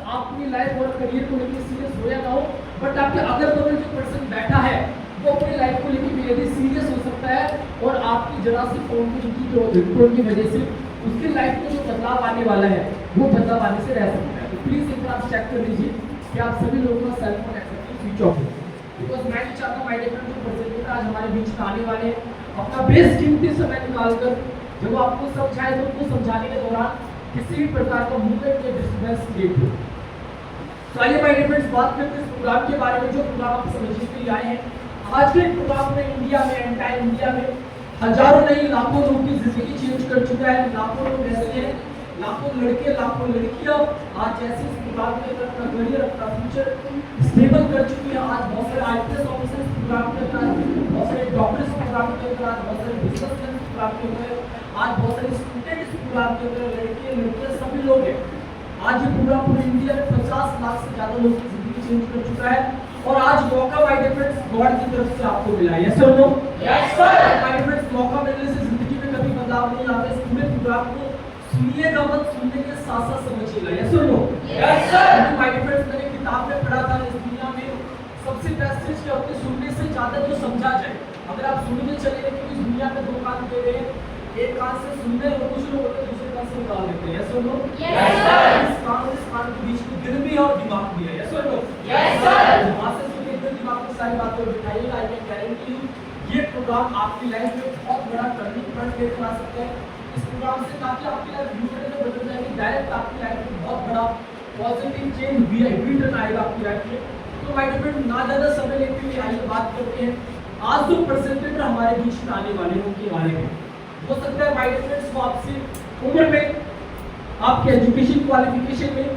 आप अपनी लाइफ और करियर को लेकर सीरियस हो या ना हो, बट आपके अगल बगल जो पर्सन बैठा है वो अपनी लाइफ को लेकर बेहद सीरियस हो सकता है, और आपकी जरा सी फोन की वजह से उसकी लाइफ में जो बदलाव आने वाला है वो बदलाव आने से रह सकता है। तो प्लीज एक बार आप चेक कर लीजिए कि आप सभी लोगों का cell phone except switch off हो, बिकॉज मैं नहीं चाहता माय डियर जो प्रेजेंटर आज हमारे बीच में आने वाले हैं अपना बेस्ट कीमती समय निकालकर जब आपको समझाए तो उनको समझाने के दौरान किसी भी प्रकार का मूवमेंट या डिस्टर्बेंस क्रिएट हो। तो आइए माय डियर फ्रेंड्स बात करते हैं इस प्रोग्राम के बारे में जो प्रोग्राम आप समझने के लिए आए हैं। आज के प्रोग्राम में इंडिया में एंटायर इंडिया में हजारों नहीं लाखों लोगों की जिंदगी चेंज कर चुका है। लाखों लोग ऐसे हैं, लाखों लड़के लाखों लड़कियां आज जैसे इस प्रोग्राम के अंदर अपना करियर अपना फ्यूचर स्टेबल कर चुकी है। आज बहुत सारे आईपीएस ऑफिसर्स प्रोग्राम के अंदर, बहुत सारे डॉक्टर्स प्रोग्राम के अंदर, आज बहुत सारे बिजनेसमैन प्रोग्राम के अंदर, आज बहुत सारे स्टूडेंट्स प्रोग्राम के अंदर, लड़के लड़कियां सभी लोग हैं। आज ये प्रोग्राम पूरे इंडिया में 50 लाख से ज्यादा लोगों की जिंदगी चेंज कर चुका है, और आज मौका माय डियर फ्रेंड्स गॉड की तरफ से आपको मिला है। यस और no? Yes sir. My dear friends मौका मिलने से जिंदगी में कभी बदलाव नहीं आता। इस पूरे प्रोग्राम को सुनिएगा मत, सुनने के साथ साथ समझिएगा। यस और no? Yes sir. My dear friends मैंने किताब में पढ़ा था इस दुनिया में सबसे बेस्ट चीज क्या होती है, सुनने से ज्यादा जो समझा जाए। अगर आप सुनने चले गए तो इस दुनिया में दो कान दे रहे हैं, एक कान से सुनने और कुछ लोग होते हैं दूसरे कान से निकाल देते हैं। यस और नो? Yes sir. इस कान के बीच में दिल भी है और दिमाग भी है। यस और नो? Yes sir. वहां से सुनिए दिल दिमाग में सारी बातें बिठाइएगा। आई कैन गारंटी यू ये प्रोग्राम आपकी लाइफ में बहुत बड़ा टर्निंग पॉइंट लेकर आ सकता है। इस प्रोग्राम से ताकि आपकी लाइफ फ्यूचर में बदल जाएगी, डायरेक्ट आपकी लाइफ में बहुत बड़ा पॉजिटिव चेंज रिटर्न आएगा आपकी लाइफ में। तो माय डियर फ्रेंड ना ज्यादा समय लेते हुए आइए बात करते हैं आज जो प्रेजेंटेटर हमारे बीच में आने वाले हैं उनके बारे में। हो सकता है माय डियर फ्रेंड्स वो आपसे उम्र में, आपके एजुकेशन क्वालिफिकेशन में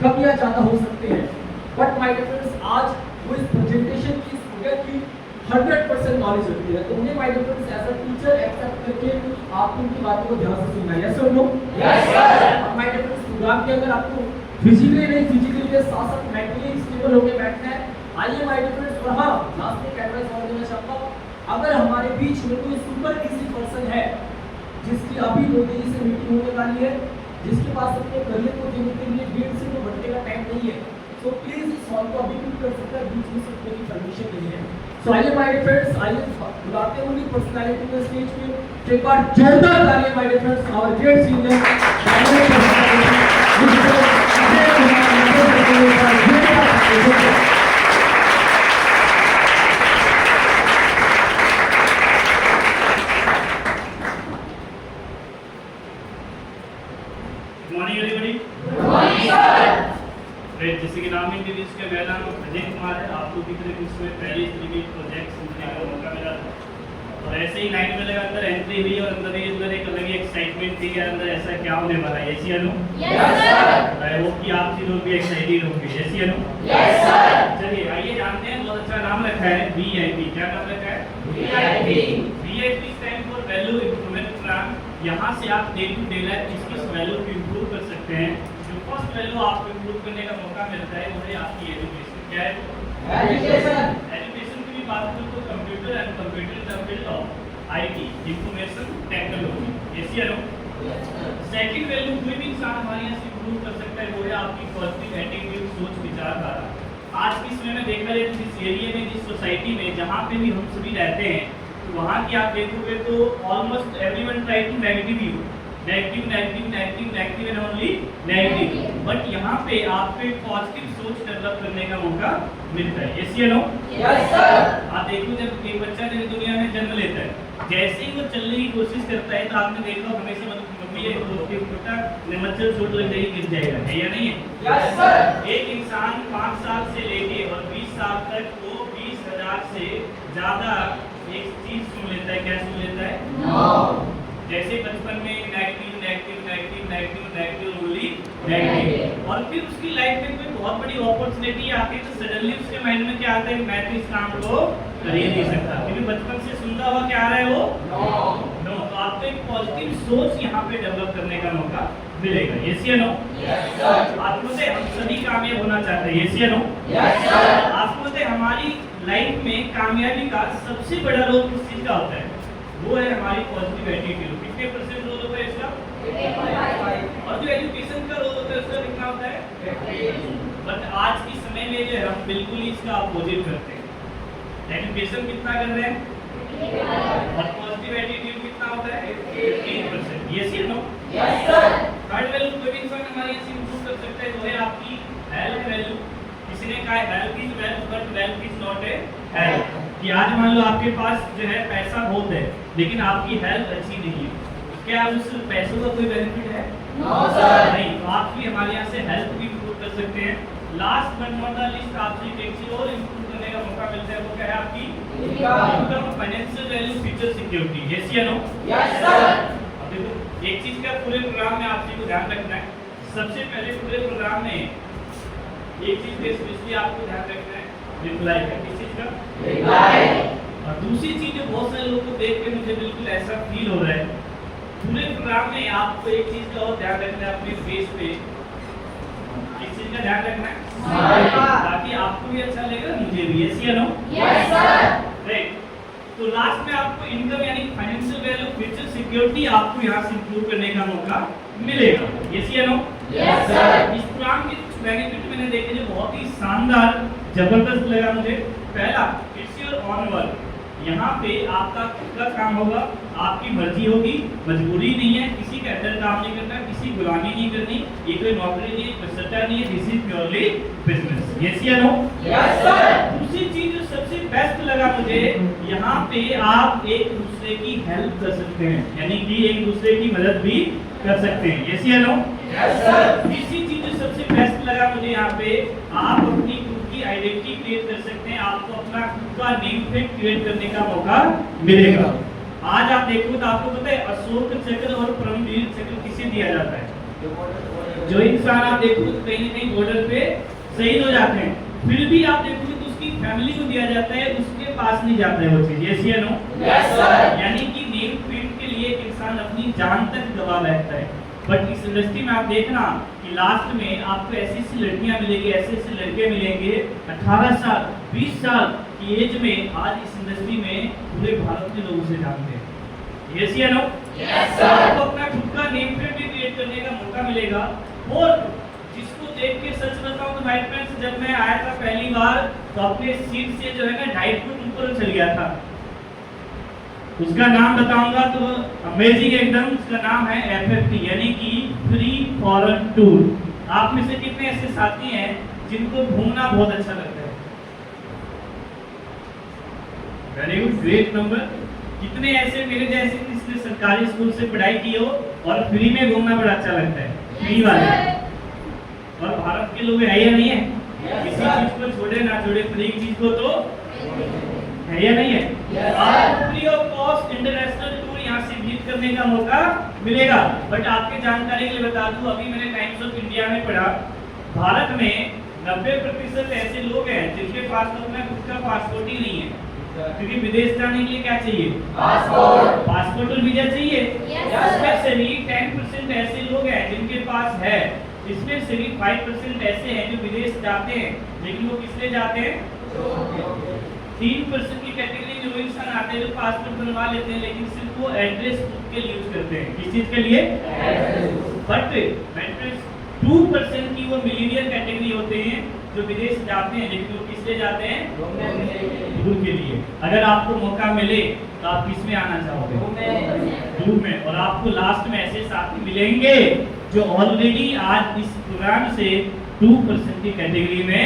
कमियां ज्यादा हो सकते हैं, बट माय डियर फ्रेंड्स आज वो इस प्रेजेंटेशन की स्टूडेंट की 100% नॉलेज होती है। तो उन्हें my dear friends as a teacher accept करके आपको उनकी बातों को ध्यान से सुनना है। यस और no? Yes sir. My dear friends program के अंदर आपको फिजिकली नहीं फिजिकली के साथ साथ मेंटली स्टेबल होकर बैठना है। आइए माय डियर फ्रेंड्स, और हाँ लास्ट में एडवाइस और देना चाहता हूँ, अगर हमारे बीच में कोई सुपर इजी पर्सन है जिसकी अभी मोदी जी से मीटिंग होने वाली है, जिसके पास अपने करियर को देने के लिए 1.5 से 2 घंटे का टाइम नहीं है, तो प्लीज इस कॉल को अभी भी कर सकता है, बीच में से कोई परमिशन नहीं है। सो आइए माय डियर फ्रेंड्स, आइए बुलाते हैं उनकी पर्सनालिटी को स्टेज पे। एक बार जोरदार तालियां my dear friends our great senior. जैसे कि नाम इंट्रोड्यूस किया, मेरा नाम अजय कुमार है। आपको कितने दिन में पहले इस तरीके के प्रोजेक्ट सुनने का मौका मिला और ऐसे ही लाइन में लगा अंदर एंट्री हुई और अंदर ही अंदर एक अलग ही एक्साइटमेंट थी कि अंदर ऐसा क्या होने वाला है। ऐसी Anu? Yes sir. I hope कि आप लोग भी एक्साइटेड होंगे। ऐसी अनु? Yes sir. चलिए आइए जानते हैं, बहुत अच्छा नाम रखा है VIP। क्या नाम रखा है? VIP। VIP stand for value improvement plan. यहाँ से आप डे टू डे लाइफ इसकी वैल्यू को इंप्रूव कर सकते हैं। फर्स्ट वैल्यू आपको इंप्रूव करने का मौका मिलता है वो है आपकी एजुकेशन। क्या है? एजुकेशन। एजुकेशन की भी बात करूं तो computer and computer in the field of IT information technology. ऐसी है ना? सेकंड वैल्यू कोई भी इंसान हमारे यहाँ से इंप्रूव कर सकता है वो है आपकी पॉजिटिव एटीट्यूड, सोच, विचारधारा। आज के समय में देखा जाए तो जिस एरिया में, जिस सोसाइटी में जहाँ पे भी हम सभी रहते हैं, तो वहाँ की आप देखोगे तो almost everyone try to negative you, negative negative negative negative and only negative. But यहाँ पे आपको एक पॉजिटिव सोच डेवलप करने का मौका मिलता है। यस या नो? Yes sir. आप देखो जब एक बच्चा नई दुनिया में जन्म लेता है, जैसे ही वो चलने की कोशिश करता है तो आपने देखा हमेशा मम्मी ये बोलती है बेटा मच्छर चोट लग जाएगी गिर जाएगा, है या नहीं है? Yes sir. एक इंसान 5 साल से लेके और 20 साल तक वो 20,000 से ज्यादा एक चीज सुन लेता है। क्या सुन लेता है? नो। जैसे बचपन में negative negative negative negative negative only negative, और फिर उसकी लाइफ में कोई बहुत बड़ी अपॉर्चुनिटी आती है तो सडनली उसके माइंड में क्या आता है, मैं तो इस काम को कर ही नहीं सकता, क्योंकि बचपन से सुनता हुआ क्या आ रहा है वो नो। तो आपको एक पॉजिटिव सोच यहाँ पे डेवलप करने का मौका मिलेगा। यस या नो? Yes sir. आपको से हम सभी कामयाब होना चाहते हैं। यस या नो? Yes sir. आपको से हमारी लाइफ में कामयाबी का सबसे बड़ा रोल किस चीज का होता है? वो है हमारी पॉजिटिव एटीट्यूड। कितने % रोल होता है इसका? और जो एजुकेशन का रोल होता है उसका कितना होता है? बट आज के समय में जो है हम बिल्कुल ही इसका अपोजिट करते हैं। एजुकेशन कितना कर रहे हैं और पॉजिटिव एटीट्यूड कितना होता है? 15%। यस या no? Yes sir. Third value कोई भी इंसान हमारे यहाँ से इंप्रूव कर सकता है, वो है आपकी हेल्थ वैल्यू। किसी ने कहा health is wealth but wealth is not a health. कि आज मान लो आपके पास जो है पैसा बहुत है लेकिन आपकी हेल्थ अच्छी नहीं है, क्या उस पैसों का कोई बेनिफिट है? No sir. नहीं। तो आप भी हमारे यहाँ से हेल्थ भी इंप्रूव कर सकते हैं। Last but not the list आपसे एक चीज और इंप्रूव करने का मौका मिलता है, वो क्या है आपकी income, financial value, future security. Yes या नो? Yes sir. अब देखो एक चीज का पूरे प्रोग्राम में आप चीज को ध्यान रखना है। सबसे पहले पूरे प्रोग्राम में एक चीज पे स्पेशली आपको ध्यान रखना है, रिप्लाई का। किस चीज का? रिप्लाई। और दूसरी चीज जो बहुत सारे लोगों को देख के मुझे बिल्कुल ऐसा फील हो रहा है, पूरे प्रोग्राम में आपको एक चीज का और ध्यान रखना है अपने फेस पे। किस चीज का ध्यान रखना है? स्माइल का। ताकि आपको भी अच्छा लगेगा, मुझे भी। यस या नो? Yes sir. राइट। तो लास्ट में आपको इनकम यानी फाइनेंशियल वैल्यू, फ्यूचर सिक्योरिटी आपको यहाँ से इंप्रूव करने का मौका मिलेगा। यस या नो? Yes sir. इस प्रोग्राम के कुछ बेनिफिट मैंने देखे जो बहुत ही शानदार जबरदस्त लगा मुझे। पहला, इट्स योर ऑन वर्क। यहाँ पे आपका खुद का काम होगा, आपकी मर्जी होगी, मजबूरी नहीं है, किसी के अंडर काम नहीं करना, किसी गुलामी नहीं करनी, ये कोई नौकरी नहीं है, कोई सट्टा नहीं है, this is purely business. Yes या नो? Yes sir. दूसरी चीज जो सबसे बेस्ट लगा मुझे, यहाँ पे आप एक दूसरे की हेल्प कर सकते हैं, यानी कि एक दूसरे की मदद भी कर सकते हैं। यस या नो? Yes sir. तीसरी चीज जो सबसे बेस्ट लगा मुझे, यहाँ पे आप अपनी खुद की आइडेंटिटी क्रिएट कर सकते हैं, आपको अपना खुद का नेम प्लेट क्रिएट करने का मौका मिलेगा। आज आप देखो तो आपको पता है अशोक चक्र और परमवीर चक्र किसे दिया जाता है? जो इंसान आप देखो तो कहीं ना कहीं बॉर्डर पे शहीद हो जाते हैं, फिर भी आप देखोगे तो उसकी फैमिली को दिया जाता है, उसके पास नहीं जाता है वो चीज। यस या नो? Yes sir. यानी कि नेम प्लेट के लिए एक इंसान अपनी जान तक गवा बैठता है। बट इस इंडस्ट्री में आप देखना कि लास्ट में आपको ऐसी ऐसी लड़कियां मिलेंगी, ऐसे ऐसे लड़के मिलेंगे 18 साल 20 साल की एज में, आज इस इंडस्ट्री में पूरे भारत के लोग उसे जानते हैं। यस या नो? Yes sir. आपको अपना खुद का नेम प्लेट भी क्रिएट करने का मौका मिलेगा। और जिसको देख के सच बताऊं तो माय फ्रेंड्स, जब मैं आया था पहली बार तो अपने सीट से जो है ना 2.5 फुट ऊपर चल गया था। उसका नाम बताऊंगा तो अमेजिंग एकदम, उसका नाम है FFT यानी कि फ्री फॉरेन टूर। आप में से कितने ऐसे साथी हैं जिनको घूमना बहुत अच्छा लगता है? Very good, great number. कितने ऐसे मेरे जैसे जिसने सरकारी स्कूल से पढ़ाई की हो और फ्री में घूमना बड़ा अच्छा लगता है? फ्री वाले। और भारत के लोग है या नहीं है? किसी चीज को छोड़े ना छोड़े, फ्री चीज को तो है या नहीं है? आपको free of cost international tour यहाँ से विजिट करने का मौका मिलेगा। बट आपके जानकारी के लिए बता दूं, अभी मैंने टाइम्स ऑफ इंडिया में पढ़ा, भारत में 90% ऐसे लोग हैं जिनके पास तो अपना खुद का पासपोर्ट ही नहीं है। क्योंकि विदेश जाने के लिए क्या चाहिए? पासपोर्ट और वीजा चाहिए। इसमें से भी 10% ऐसे लोग हैं जिनके पास है, इसमें से भी 5% ऐसे हैं जो विदेश जाते हैं, लेकिन वो किस लिए जाते हैं? 3% की कैटेगरी में वो इंसान आते हैं जो पासपोर्ट बनवा लेते हैं, लेकिन सिर्फ वो एड्रेस बुक के लिए यूज करते हैं। किस चीज के लिए? बट 2% की वो मिलीनियर कैटेगरी होते हैं जो विदेश जाते हैं, लेकिन वो किस लिए जाते हैं? टूर के लिए। अगर आपको मौका मिले तो आप किस में आना चाहोगे? टूर में। और आपको लास्ट में ऐसे साथी मिलेंगे जो ऑलरेडी आज इस प्रोग्राम से 2% की कैटेगरी में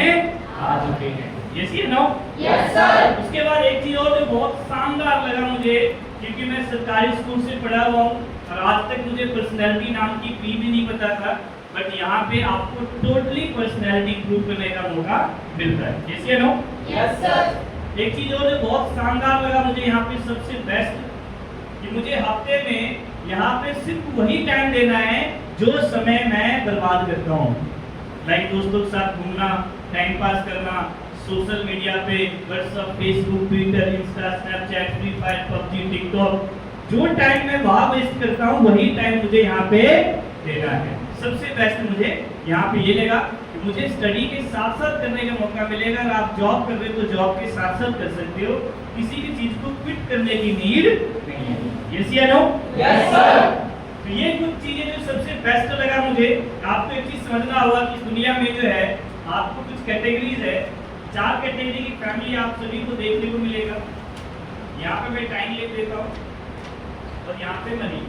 आ चुके हैं। यस या नो? Yes sir. उसके बाद एक चीज और जो बहुत शानदार लगा मुझे, क्योंकि मैं सरकारी स्कूल से पढ़ा हुआ हूँ और आज तक मुझे पर्सनैलिटी नाम की पी भी नहीं पता था, बट यहाँ पे आपको टोटली पर्सनैलिटी इंप्रूव करने का मौका मिलता है। यस या नो? Yes sir. एक चीज और जो बहुत शानदार लगा मुझे यहाँ पे सबसे बेस्ट, कि मुझे हफ्ते में यहाँ पे सिर्फ वही टाइम देना है जो समय मैं बर्बाद करता हूँ। लाइक दोस्तों के साथ घूमना, टाइम पास करना, सोशल मीडिया पे WhatsApp, Facebook, Twitter, Insta, Snapchat, free fire, PUBG, TikTok, जो टाइम मैं वहाँ वेस्ट करता हूँ वही टाइम मुझे यहाँ पे देना है। सबसे बेस्ट मुझे यहाँ पे ये लगा कि मुझे स्टडी के साथ साथ करने का मौका मिलेगा। अगर आप जॉब कर रहे हो तो जॉब के साथ साथ कर सकते हो, किसी भी चीज को क्विट करने की नीड नहीं है। यस या नो? Yes sir. तो ये कुछ चीजें जो सबसे बेस्ट लगा मुझे। आपको एक चीज समझना होगा कि दुनिया में जो है आपको कुछ कैटेगरीज है, 4 कैटेगरी की फैमिली आप सभी को देखने को मिलेगा। यहाँ पे मैं टाइम लिख देता हूँ और यहाँ पे मनी।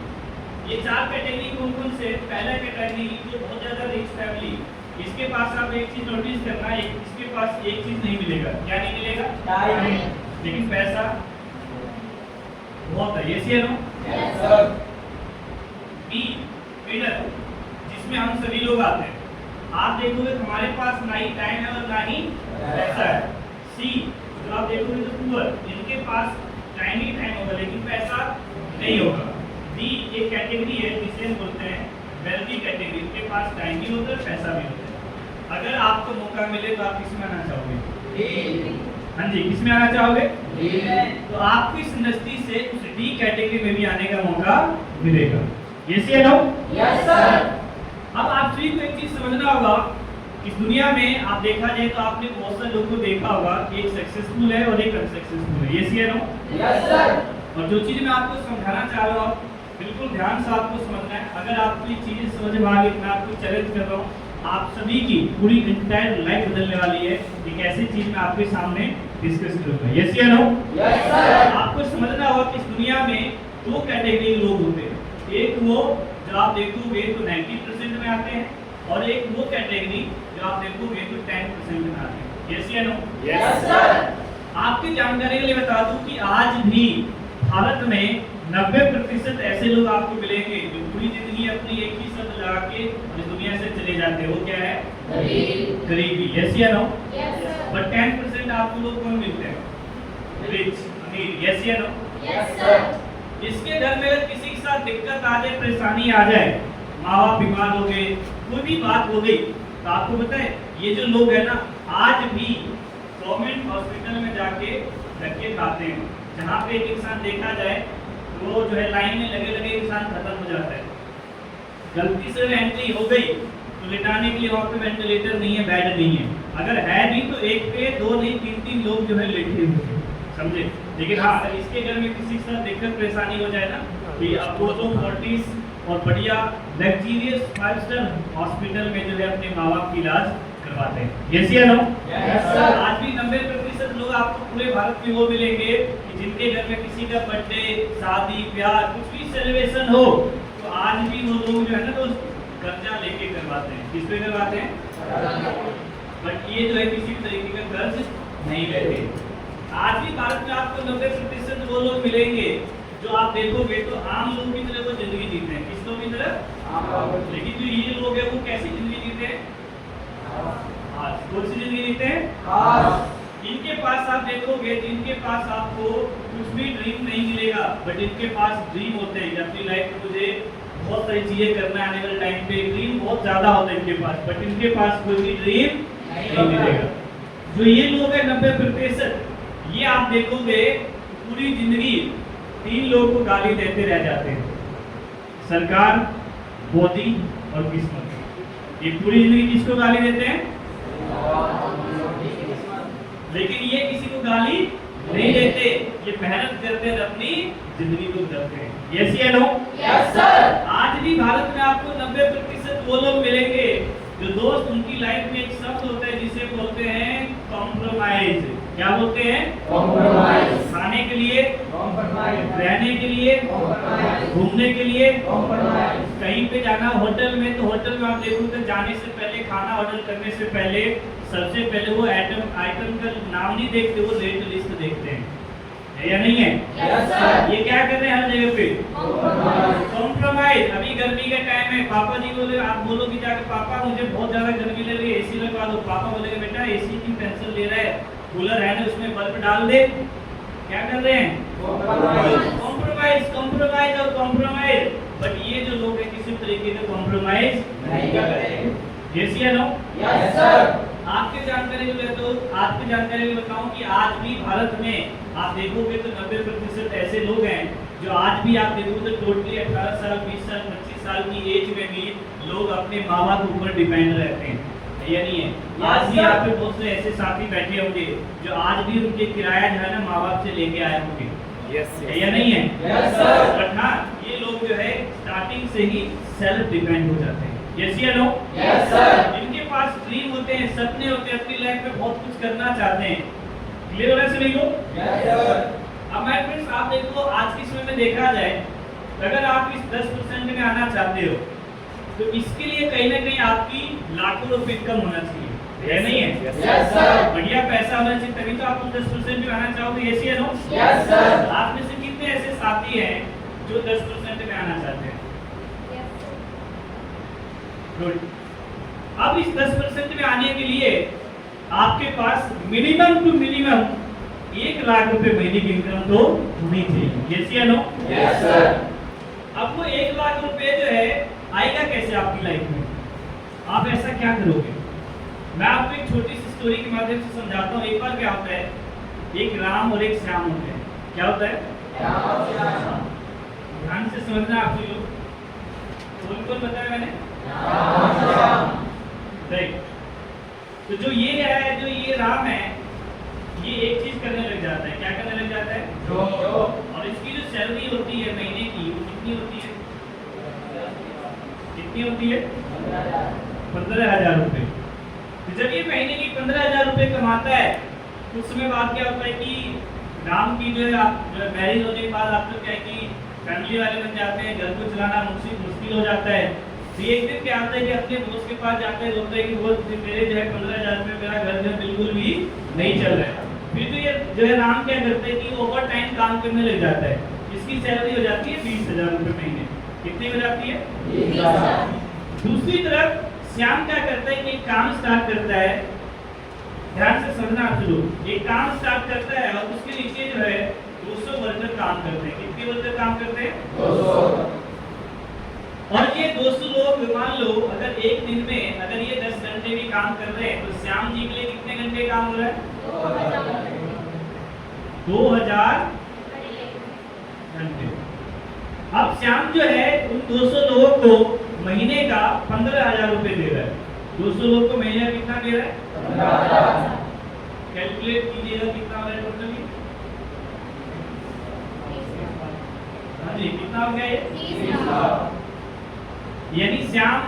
ये 4 कैटेगरी कौन कौन से? पहला कैटेगरी जो बहुत ज्यादा रिच फैमिली, इसके पास आप एक चीज नोटिस करना, इसके पास एक चीज नहीं मिलेगा। क्या नहीं मिलेगा? टाइम। लेकिन पैसा बहुत है। यस या no? Yes sir. Be middle, जिसमें हम सभी लोग आते हैं। आप देखोगे हमारे पास ना ही टाइम है और ना ही पैसा है। सी जो आप देखोगे तो पुअर, इनके पास टाइम ही टाइम होगा लेकिन पैसा नहीं होगा। डी एक कैटेगरी है जिसे हम बोलते हैं वेल्दी कैटेगरी, इनके पास टाइम भी होता है पैसा भी होता है। अगर आपको मौका मिले तो आप किसमें आना चाहोगे? डी। हाँ जी, किसमें आना चाहोगे? डी में। तो आपको इस इंडस्ट्री से उस डी कैटेगरी में भी आने का मौका मिलेगा। यस या नो? Yes sir. अब आप सभी को एक चीज समझना होगा, इस दुनिया में आप देखा जाए तो आपने बहुत सारे लोगों को देखा होगा कि एक सक्सेसफुल है और एक अनसक्सेसफुल है। यस या नो? Yes sir. और जो चीज मैं आपको समझाना चाह रहा हूँ बिल्कुल ध्यान से आपको समझना है। अगर आपको ये चीजें समझ में आ गई, मैं आपको चैलेंज कर रहा हूँ, आप सभी की पूरी इंटायर लाइफ बदलने वाली है। एक ऐसी चीज मैं आपके सामने डिस्कस करूंगा। यस या नो? Yes sir. आपको समझना होगा कि इस दुनिया में 2 कैटेगरी लोग होते हैं। एक वो जो आप देखोगे तो 90% में आते हैं, और एक वो कैटेगरी जो आप देखोगे तो 10% में आते हैं। यस या नो? Yes sir. आपकी जानकारी के लिए बता दूं कि आज भी भारत में 90% ऐसे लोग आपको मिलेंगे जो पूरी जिंदगी अपनी एक ही शब्द लगा के इस दुनिया से चले जाते हैं। वो क्या है? गरीब। गरीबी। यस या नो? Yes sir. बट 10% आपको लोग कौन मिलते हैं? रिच, अमीर। यस या नो? Yes sir. इसके घर में अगर किसी के साथ दिक्कत आ जाए, परेशानी आ जाए, माँ बाप बीमार हो गए, कोई भी बात हो गई, तो आपको पता है ये जो लोग है ना आज भी गवर्नमेंट हॉस्पिटल में जाके धक्के खाते हैं। जहाँ पे एक इंसान देखा जाए तो वो जो है लाइन में लगे लगे इंसान खत्म हो जाता है। गलती से एंट्री हो गई तो लिटाने के लिए वहाँ पे वेंटिलेटर नहीं है, बेड नहीं है। अगर है भी तो एक पे 2 नहीं 3-3 लोग जो है लेटे हुए हैं, समझे। लेकिन हाँ, अगर इसके घर में किसी के साथ दिक्कत परेशानी हो जाए ना कि अपोलो फोर्टिस और बढ़िया लग्जरियस 5 स्टार हॉस्पिटल में जो है अपने माँ बाप की इलाज करवाते हैं। यस या नो? Yes sir. आज भी 90% लोग आपको पूरे भारत में वो मिलेंगे कि जिनके घर में किसी का बर्थडे, शादी, ब्याह, कुछ भी सेलिब्रेशन हो तो आज भी वो लोग जो है ना तो कर्जा लेके करवाते हैं। किस पे करवाते हैं? बट ये जो है किसी तरीके का कर्ज नहीं लेते। आज भी भारत में आपको 90% वो लोग मिलेंगे जो आप देखोगे तो आम लोगों की तरह वो जिंदगी जीते हैं। किस लोग की तरह? लेकिन जो ये लोग हैं वो कैसी जिंदगी जीते हैं? कौन सी जिंदगी जीते हैं? इनके पास आप देखोगे जिनके पास आपको कुछ भी ड्रीम नहीं मिलेगा, बट इनके पास ड्रीम होते हैं कि अपनी लाइफ में मुझे बहुत सारी चीजें करना है आने वाले टाइम पे। ड्रीम बहुत ज्यादा होता है इनके पास, बट इनके पास कोई भी ड्रीम नहीं मिलेगा। जो ये लोग हैं 90%, ये आप देखोगे पूरी जिंदगी 3 लोगों को गाली देते रह जाते हैं, सरकार, मोदी और किस्मत। ये पूरी जिंदगी किसको गाली देते हैं? लेकिन ये किसी को गाली नहीं देते, ये मेहनत करते हैं अपनी जिंदगी को गुजरते हैं। यस या नो? Yes sir. आज भी भारत में आपको 90% वो लोग मिलेंगे जो दोस्त उनकी लाइफ में एक शब्द होता है जिसे बोलते हैं कॉम्प्रोमाइज। क्या बोलते हैं? कॉम्प्रोमाइज। खाने के लिए कॉम्प्रोमाइज। रहने के लिए कॉम्प्रोमाइज। घूमने के लिए कॉम्प्रोमाइज। कहीं पे जाना होटल में, तो होटल में आप देखोगे जाने से पहले, खाना ऑर्डर करने से पहले सबसे पहले वो आइटम का नाम नहीं देखते, वो रेट लिस्ट देखते हैं। है या नहीं है? Yes sir. ये क्या कर रहे हैं हर जगह पे? कॉम्प्रोमाइज। कॉम्प्रोमाइज। अभी गर्मी का टाइम है, पापा जी बोले, आप बोलो कि जाके पापा मुझे बहुत ज्यादा गर्मी लग रही है, एसी लगवा दो। पापा बोलेंगे बेटा एसी की टेंशन ले रहा है, कूलर है ना उसमें बल्ब डाल दे। क्या कर रहे हैं? कॉम्प्रोमाइज, कॉम्प्रोमाइज और कॉम्प्रोमाइज। बट ये जो लोग हैं किसी तरीके से कॉम्प्रोमाइज नहीं करते। यस या नो? Yes sir. आपकी जानकारी के लिए तो आपकी जानकारी में बताऊं कि आज भी भारत में आप देखोगे तो 90% ऐसे लोग हैं जो आज भी आप देखोगे तो टोटली 18 साल, 20 साल, 25 साल की एज में भी लोग अपने माँ बाप के ऊपर डिपेंड रहते हैं। या नहीं है? आज भी यहाँ पे बहुत से ऐसे साथी बैठे होंगे जो आज भी उनके किराया जो है ना माँ बाप से लेके आए होंगे। है या नहीं है? Yes sir. बट हाँ, ये ये लोग जो है स्टार्टिंग से ही सेल्फ डिपेंड हो जाते हैं। यस या नो? Yes sir. इनके पास ड्रीम होते हैं, सपने होते हैं, अपनी लाइफ में बहुत कुछ करना चाहते हैं। क्लियर हो रहा है सभी को? Yes sir. अब माय फ्रेंड्स, आप देखो आज के समय में देखा जाए, अगर आप इस 10% में आना चाहते हो तो इसके लिए कहीं ना कहीं आपकी लाखों रुपए इनकम होना चाहिए, है नहीं है? Yes sir. बढ़िया पैसा होना चाहिए, तभी तो आप 10% में आना चाहोगे। यस या नो? Yes sir. आप में से कितने ऐसे साथी हैं जो 10% में आना चाहते हैं? गुड। अब इस 10% में आने के लिए आपके पास मिनिमम टू मिनिमम 1 लाख रुपए महीने की इनकम तो होनी चाहिए। यस या नो? Yes sir. अब वो 1 लाख रुपए जो है आएगा कैसे आपकी लाइफ में? आप ऐसा क्या करोगे? मैं आपको एक छोटी सी स्टोरी के माध्यम से समझाता हूँ। एक बार क्या होता है, एक राम और एक श्याम होते हैं। क्या होता है? ध्यान से समझना आप लोग। कौन बताया मैंने? राइट। तो जो ये है, जो ये राम है, ये एक चीज करने लग जाता है। क्या करने लग जाता है? और इसकी जो सैलरी होती है महीने की, वो कितनी होती है? कितनी होती है? 15,000 रुपए। तो जब ये महीने की 15,000 रुपए कमाता है, उस समय बाद क्या होता है कि राम की जो है आप मैरिज होने के बाद आप तो क्या है कि फैमिली वाले बन जाते हैं, घर को चलाना मुश्किल हो जाता है। तो एक दिन क्या होता है कि अपने दोस्त के पास जाते हैं, बोलते हैं कि वो मेरे जो है 15,000 रुपये मेरा घर जो है बिल्कुल भी नहीं चल रहा है। फिर तो ये जो है राम क्या करते हैं कि ओवर टाइम काम करने लग जाता है। इसकी सैलरी हो जाती है 20,000 रुपये महीने। कितनी हो जाती है? दूसरी तरफ श्याम क्या करता है कि एक काम स्टार्ट करता है। ध्यान से समझना आप लोग। एक काम स्टार्ट करता है और उसके नीचे जो है 200 वर्कर काम करते हैं। कितने वर्कर काम करते हैं? 200। और ये 200 लोग मान लो अगर एक दिन में अगर ये 10 घंटे भी काम कर रहे हैं तो श्याम जी के लिए कितने घंटे काम हो रहा है? 2000 घंटे। अब श्याम जो है उन 200 लोगों को महीने का 15,000 रुपए दे रहा है। 200 लोग को महीने का कितना दे रहा है? 15,000। कैलकुलेट कीजिएगा कितना हो रहा है टोटली? हाँ जी, कितना हो गया ये? 30,000। यानी श्याम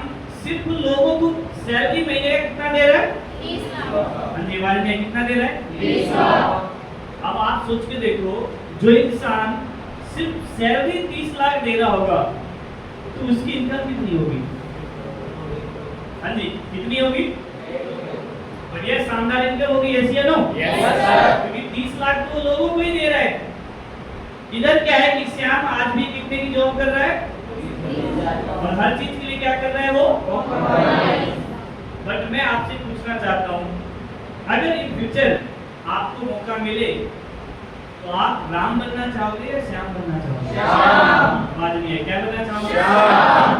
सिर्फ लोगों को सैलरी महीने का कितना दे रहा है? 30,000। धन्यवाद। में कितना दे रहा है? 30,000। अब आप सोच के देखो, जो इंसान सिर्फ सैलरी 30 लाख दे रहा होगा तो उसकी इनकम कितनी होगी? हाँ जी, कितनी होगी? बढ़िया शानदार इनकम होगी। यस या नो? Yes sir. क्योंकि 30 लाख तो लोगों को ही दे रहा है। इधर क्या है कि श्याम आज भी कितने की जॉब कर रहा है और हर चीज के लिए क्या कर रहा है वो? बट मैं आपसे पूछना चाहता हूँ, अगर इन फ्यूचर आपको मौका मिले तो आप राम बनना चाहोगे या श्याम बनना चाहोगे? श्याम। बात नहीं है, क्या बनना चाहोगे? श्याम।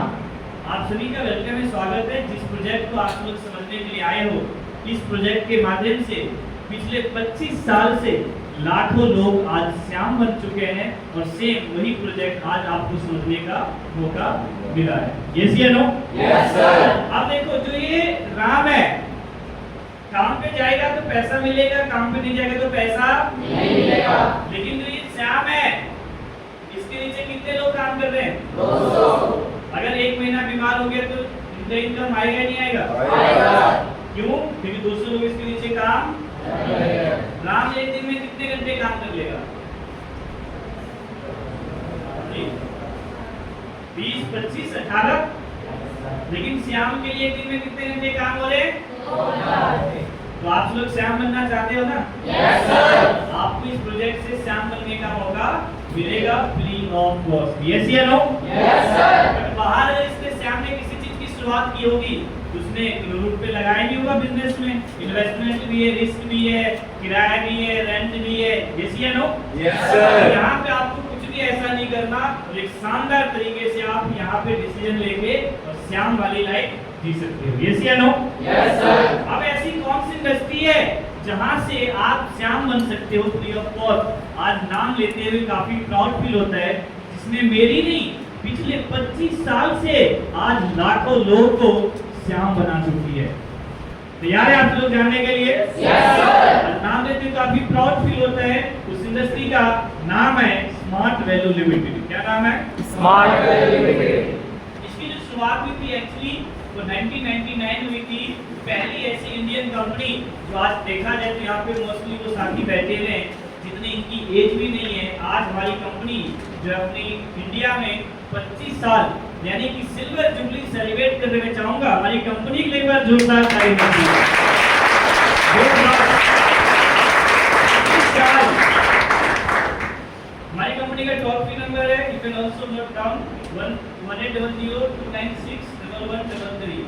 आप सभी का वेलकम है, स्वागत है। जिस प्रोजेक्ट को आप लोग समझने के लिए आए हो, इस प्रोजेक्ट के माध्यम से पिछले 25 साल से लाखों लोग आज श्याम बन चुके हैं और सेम वही प्रोजेक्ट आज आपको समझने का मौका मिला है। यस या नो? Yes sir. अब देखो, जो ये राम है, काम पे जाएगा तो पैसा मिलेगा, काम पे नहीं जाएगा तो पैसा नहीं मिलेगा। लेकिन जो ये श्याम है, इसके नीचे कितने लोग काम कर रहे हैं? 200। अगर एक महीना बीमार हो गया तो इनका इनकम आएगा नहीं आएगा? आएगा। क्यों? क्योंकि 200 लोग इसके नीचे काम। राम एक दिन में कितने घंटे काम कर लेगा? 20, 25, 18। लेकिन श्याम के लिए एक दिन में कितने घंटे काम हो रहे हैं? तो आप लोग श्याम बनना चाहते हो ना? Yes sir. आपको इस प्रोजेक्ट से श्याम बनने का मौका मिलेगा फ्री ऑफ कॉस्ट। यस या नो? Yes sir. बट बाहर अगर इसके श्याम ने किसी चीज की शुरुआत की होगी, उसने रूट पे लगाया नहीं होगा। बिजनेस में इन्वेस्टमेंट भी है, रिस्क भी है, किराया भी है, रेंट भी है। यस या नो? Yes sir. यहाँ पे आपको कुछ भी ऐसा नहीं करना और एक शानदार तरीके से आप यहाँ पे डिसीजन लेके और श्याम वाली लाइफ जी सकते हो। यस या नो? Yes sir. अब ऐसी कौन सी इंडस्ट्री है जहाँ से आप श्याम बन सकते हो फ्री ऑफ कॉस्ट? आज नाम लेते हुए काफी प्राउड फील होता है, जिसने मेरी नहीं पिछले 25 साल से आज लाखों लोगों को श्याम बना चुकी है। तैयार है आप लोग जानने के लिए? Yes sir. नाम लेते हुए काफी प्राउड फील होता है। उस इंडस्ट्री का नाम है स्मार्ट वैल्यू लिमिटेड। क्या नाम है? Smart value limited. इसकी जो शुरुआत हुई थी एक्चुअली वो 1999 हुई थी। पहली ऐसी इंडियन कंपनी जो आज देखा जाए तो यहाँ पे मोस्टली वो साथी बैठे हुए हैं जितने इनकी एज भी नहीं है। आज हमारी कंपनी जो अपनी इंडिया में 25 साल यानी कि सिल्वर जुबली सेलिब्रेट करने में चाहूंगा हमारी कंपनी के लिए एक बार जोरदार तारीफ कीजिए। हमारी कंपनी का टोल फ्री नंबर है, you can also note down 180029611133।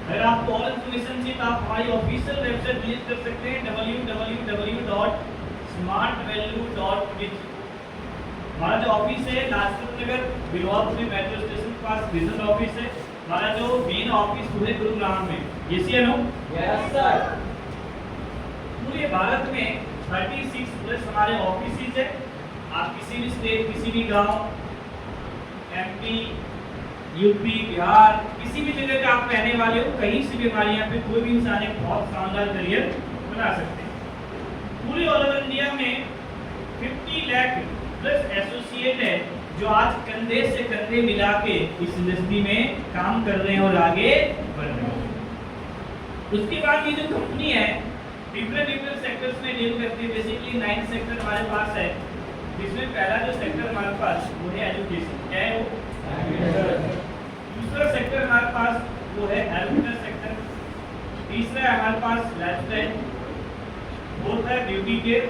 अगर आपको और इन्फॉर्मेशन चाहिए तो आप हमारी ऑफिशियल वेबसाइट विजिट कर सकते हैं www.smartvalue.biz। हमारा जो ऑफिस है लाजपत नगर बिलवापुरी मेट्रो स्टेशन के पास रीजनल ऑफिस है। हमारा जो मेन ऑफिस पूरे गुरुग्राम में। यस या नो? Yes sir. पूरे भारत में 36 प्लस हमारे ऑफिसेज है। आप किसी भी स्टेट, किसी भी गांव, एमपी, यूपी, बिहार, किसी भी जगह का आप रहने वाले हो, कहीं से भी हमारे यहाँ पे कोई भी इंसान एक बहुत शानदार करियर बना सकते हैं। पूरे ऑल ओवर इंडिया में 50 लाख प्लस एसोसिएट है जो आज कंधे से कंधे मिला के इस इंडस्ट्री में काम कर रहे हैं और आगे बढ़ रहे हैं। उसके बाद ये जो कंपनी है डिफरेंट सेक्टर्स में डील करती है। बेसिकली 9 सेक्टर हमारे पास है, जिसमें पहला जो सेक्टर हमारे पास वो है एजुकेशन। क्या है वो? दूसरा सेक्टर हमारे पास वो है हेल्थ सेक्टर। तीसरा है हमारे पास लाइफस्टाइल। फोर्थ है ब्यूटी केयर।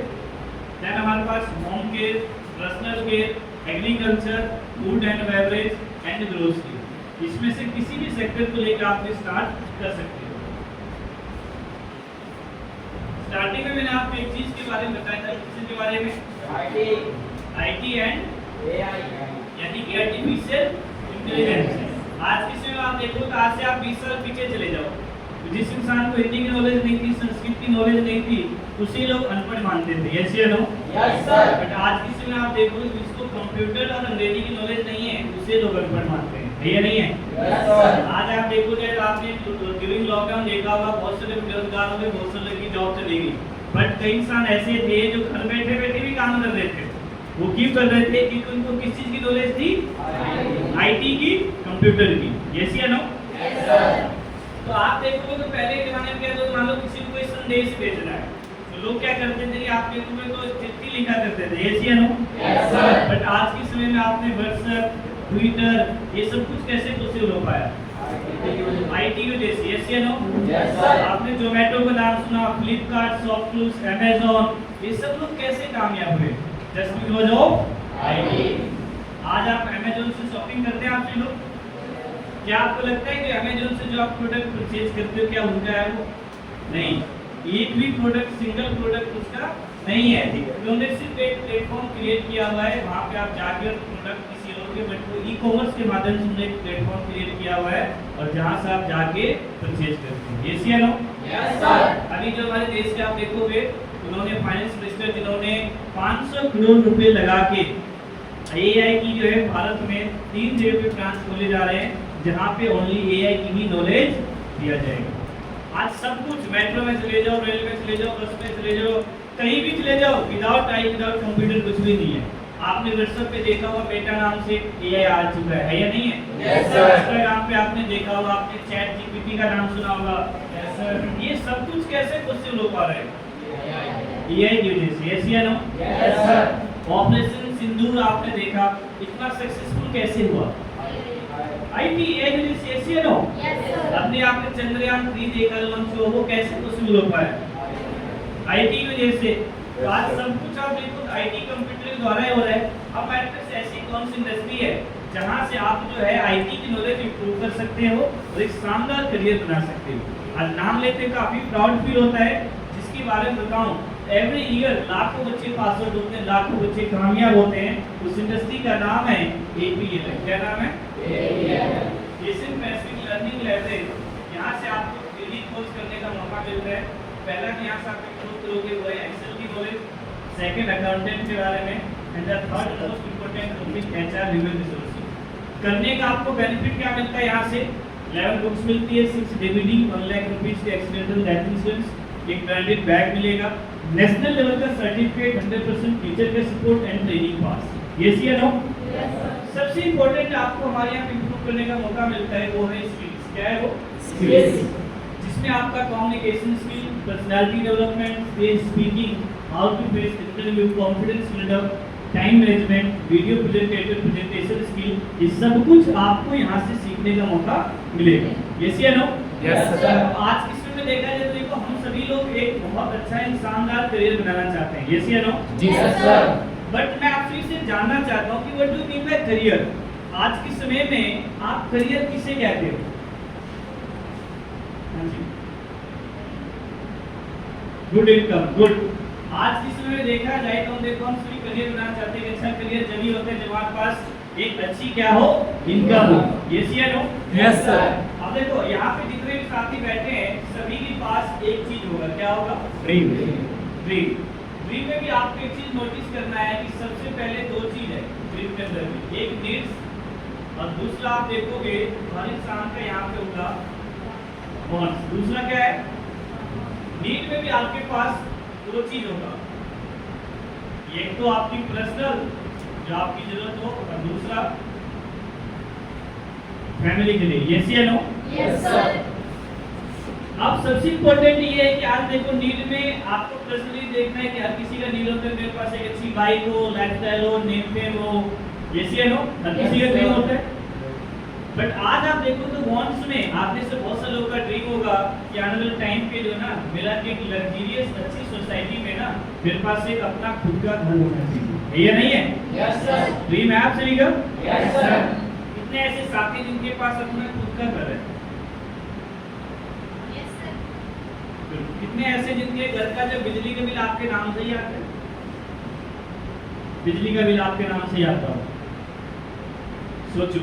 देन हमारे पास home care, personal care, agriculture, food and beverage and grocery. इसमें से किसी भी सेक्टर को लेकर आप स्टार्ट कर सकते हो। स्टार्टिंग में मैंने आपको एक चीज के बारे में बताया था, किसके बारे में? आईटी एंड एआई यानी कि आर्टिफिशियल इंटेलिजेंस। आज के समय में आप देखो तो आज से आप 20 साल पीछे चले जाओ तो जिस इंसान को हिंदी की नॉलेज नहीं थी, संस्कृत की नॉलेज नहीं थी, उसी लोग अनपढ़ मानते थे। यस या नो? Yes sir. बट आज के समय आप देखो जिसको कंप्यूटर और अंग्रेजी की नॉलेज नहीं है उसे लोग अनपढ़ मानते हैं। है या नहीं है? Yes sir. आज आप देखोगे तो आपने ड्यूरिंग लॉकडाउन देखा होगा बहुत सारे बेरोजगार हो गए, बहुत सारे की जॉब चली गई। बट कई इंसान ऐसे थे जो घर बैठे बैठे भी काम कर रहे थे। वो क्यों कर रहे थे? क्योंकि उनको किस चीज की नॉलेज थी? आईटी की, कंप्यूटर की। यस या नो? Yes sir. तो आप देखोगे तो पहले के जमाने में क्या था, मान लो किसी को कोई संदेश भेजना है तो लोग क्या करते थे? आप देखोगे तो चिट्ठी लिखा करते थे। यस या नो? Yes sir. बट आज के समय में आपने व्हाट्सएप, ट्विटर, ये सब कुछ कैसे पॉसिबल हो पाया? आईटी की वजह से। यस या नो? Yes sir. आपने जोमेटो का नाम सुना, फ्लिपकार्ट, शॉपक्लूज, अमेज़न, ये सब लोग कैसे कामयाब हुए? Just because of IT. आज आप अमेज़न से शॉपिंग करते हैं आप लोग? क्या आपको लगता है कि अमेज़न से जो आप प्रोडक्ट परचेज करते हो क्या उनका है वो? नहीं, एक भी प्रोडक्ट, सिंगल प्रोडक्ट उसका नहीं है। उन्होंने सिर्फ एक प्लेटफॉर्म क्रिएट किया हुआ है, वहाँ पे आप जाकर प्रोडक्ट किसी और के, बट वो ई कॉमर्स के माध्यम से उन्होंने एक प्लेटफॉर्म क्रिएट किया हुआ है और जहाँ से आप जाके परचेज करते हैं। यस या नो? Yes sir. अभी जो हमारे देश के आप देखोगे उन्होंने फाइनेंस मिनिस्टर जिन्होंने 500 करोड़ रुपए लगा के एआई की जो है भारत में 3 जगह पे ब्रांच खोले जा रहे हैं जहाँ पे ओनली एआई की ही नॉलेज दिया जाएगा। आज सब कुछ मेट्रो में चले जाओ, रेल में चले जाओ, बस में चले जाओ, कहीं भी चले जाओ, विदाउट आई, विदाउट कंप्यूटर कुछ भी नहीं है। आपने व्हाट्सएप पे देखा होगा बेटा नाम से एआई आ चुका है या नहीं है? Yes sir. इंस्टाग्राम पे आपने देखा होगा, आपने चैट जीपीटी का नाम सुना होगा। Yes sir. ये सब कुछ कैसे पॉसिबल हो पा रहा है? एआई की वजह से। यस या नो? Yes sir. ऑपरेशन सिंदूर आपने देखा, इतना सक्सेसफुल कैसे हुआ? आईटी एआई की वजह से। यस या नो? Yes sir. अपने आपने चंद्रयान 3 देखा लॉन्च हुआ, वो कैसे पॉसिबल हो पाया? आईटी की वजह से। तो आज सब कुछ आप बिल्कुल आईटी कंप्यूटर के द्वारा ही हो रहा है। अब हमारे पास ऐसी कौन सी इंडस्ट्री है जहाँ से आप जो है आईटी की नॉलेज इंप्रूव कर सकते हो और एक शानदार करियर बना सकते हो? आज नाम लेते काफी प्राउड फील होता है, जिसके बारे में बताऊं एवरी ईयर लाखों बच्चे पास आउट होते हैं, लाखों बच्चे कामयाब होते हैं। उस इंडस्ट्री का नाम है एपीएल। क्या नाम है? एशियन पैसिफिक लर्निंग लैब है। यहाँ से आपको थ्योरी कोर्स करने का मौका मिलता है। पहला कि यहाँ से आप कोर्स करोगे वो है एक्सेल की नॉलेज, सेकंड अकाउंटेंट के बारे में, and the third most important topic HR human resources. करने का आपको बेनिफिट क्या मिलता है? यहाँ से 11 बुक्स मिलती है, 6 डीवीडी, 1 लाख रुपीज के एक्सीडेंटल डेथ इंश्योरेंस, एक ब्रांडेड बैग मिलेगा, नेशनल लेवल का सर्टिफिकेट, 100% टीचर का support and training pass. Yes या नो? सबसे इम्पोर्टेंट आपको हमारे यहाँ इम्प्रूव करने का मौका मिलता है वो है स्किल्स। क्या है वो? Skills. जिसमें आपका communication skill, personality development, stage speaking, how to face interview, confidence buildup, time management, video presentation skill, ये सब कुछ आपको यहाँ से सीखने का मौका मिलेगा। यस या नो? Yes, sir. आज की समय में देखा जाए तो देखो हम सभी लोग एक बहुत अच्छा इंसानदार करियर बनाना चाहते हैं। यस या नो? Ji sir. बट मैं आपसे इसे जानना चाहता हूँ कि what do you mean by career? आज के समय में आप करियर किसे कहते हो? हाँ जी, गुड इनकम, गुड। आज के समय में देखा जाए तो हम सभी करियर बनाना चाहते हैं। अच्छा करियर जब ही होता है जब हमारे पास एक अच्छी क्या हो, इनकम हो। यस या नो? Yes, sir. अब देखो यहाँ पे जितने भी साथी बैठे हैं सभी के पास एक चीज होगा। क्या होगा? Dream. ड्रीम। ड्रीम में भी आपको एक चीज नोटिस करना है कि सबसे पहले दो चीज है ड्रीम के अंदर में, एक नीड्स और दूसरा आप देखोगे हर इंसान का यहाँ पे होगा वांट्स। दूसरा क्या है? नीड में भी आपके पास दो चीज होगा, एक तो आपकी पर्सनल जो आपकी जरूरत हो और दूसरा फैमिली के लिए। यस या नो? Yes, sir. अब सबसे इम्पोर्टेंट ये है कि आज देखो नीड में आपको पर्सनली देखना है कि हर किसी का नीड होता है मेरे पास एक अच्छी बाइक हो, लाइफस्टाइल हो, नेम फेम हो। यस या नो? हर किसी का ड्रीम होता है। बट आज आप देखो तो वांट्स में आप में से बहुत से लोगों का ड्रीम होगा कि आने वाले टाइम पे जो ना मेरा एक लग्जरियस अच्छी सोसाइटी में ना मेरे पास एक अपना खुद का घर होना चाहिए। है या नहीं है? Yes, sir. ड्रीम है आप सभी का? Yes, sir. कितने ऐसे साथी जिनके पास अपना खुद का घर है? कितने ऐसे जिनके घर का जो बिजली का बिल आपके नाम से ही आता है? बिजली का बिल आपके नाम से ही आता हो? सोचो।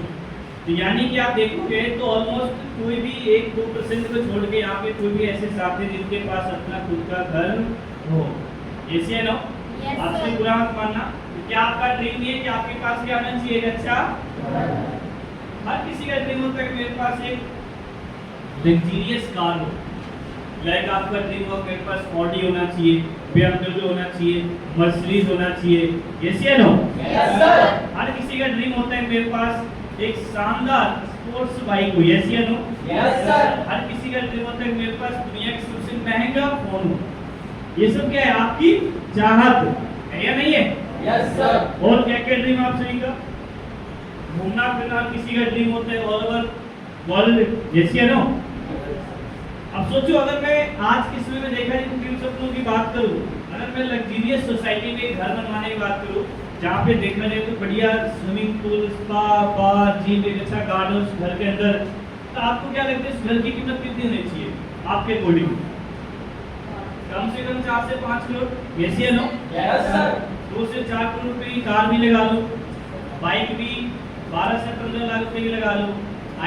तो यानी कि आप देखोगे तो ऑलमोस्ट कोई भी 1-2% को छोड़ के यहाँ पे कोई भी ऐसे साथी जिनके पास अपना खुद का घर हो। ऐसे है ना? Yes, आपसे sir. बुरा मत मानना। तो क्या आपका ड्रीम ये है कि आपके पास क्या होना चाहिए? एक अच्छा, हर किसी का ड्रीम होता है कि मेरे पास एक लग्जरियस कार हो। लाइक आपका ड्रीम हो मेरे पास ऑडी होना चाहिए, BMW होना चाहिए, मर्सिडीज होना चाहिए। यस या नो? Yes, sir. हर किसी का ड्रीम होता है मेरे पास एक शानदार स्पोर्ट्स बाइक हो। यस या नो? Yes, sir. हर किसी का ड्रीम होता है मेरे पास दुनिया का सबसे महंगा फोन हो। ये सब क्या है? आपकी चाहत है या नहीं है? Yes, sir. और क्या क्या ड्रीम आप सभी का? घूमना फिरना किसी का ड्रीम होता है ऑल ओवर वर्ल्ड। यस या नो? अब सोचो अगर मैं आज के समय में देखा जाए ड्रीम सपनों की बात करूं, अगर मैं लग्जरियस सोसाइटी में घर बनवाने की बात करूं जहाँ पे देखा जाए तो बढ़िया स्विमिंग पूल, स्पा, बार, जिम, एक अच्छा गार्डन घर के अंदर, तो आपको क्या लगता है इस घर की कीमत कितनी होनी चाहिए आपके अकॉर्डिंग? कम से कम 4 से 5 करोड़। यस या नो? Yes, sir. 2 से 4 करोड़ रुपए की कार भी लगा लो, बाइक भी 12 से 15 लाख रुपए की लगा लो,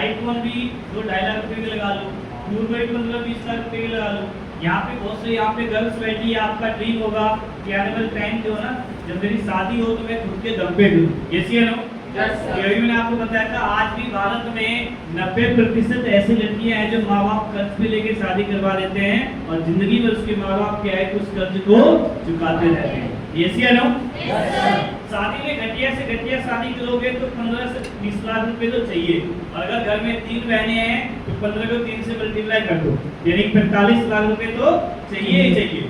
आईफोन भी 2-2.5 लाख रुपए की लगा लो, टूर बाइक 15-20 लाख रुपए की लगा लो। यहाँ पे बहुत से यहाँ पे गर्ल्स बैठी है, आपका ड्रीम होगा कि आने वाले टाइम जो है ना जब मेरी शादी हो तो मैं खुद के दम पे दूँ। यस या नो? Yes, sir. ये भी मैंने आपको बताया था आज भी भारत में 90% ऐसी लड़कियां हैं जो माँ बाप कर्ज पे लेके शादी करवा देते हैं और जिंदगी भर उसके माँ बाप क्या है कि उस कर्ज को चुकाते रहते हैं। यस या नो? Yes, sir. शादी में घटिया से घटिया शादी करोगे तो 15 से 20 लाख रुपए तो चाहिए, और अगर घर में 3 बहनें हैं तो 15 को 3 से मल्टीप्लाई कर दो, यानी 45 लाख रुपए तो चाहिए ही चाहिए।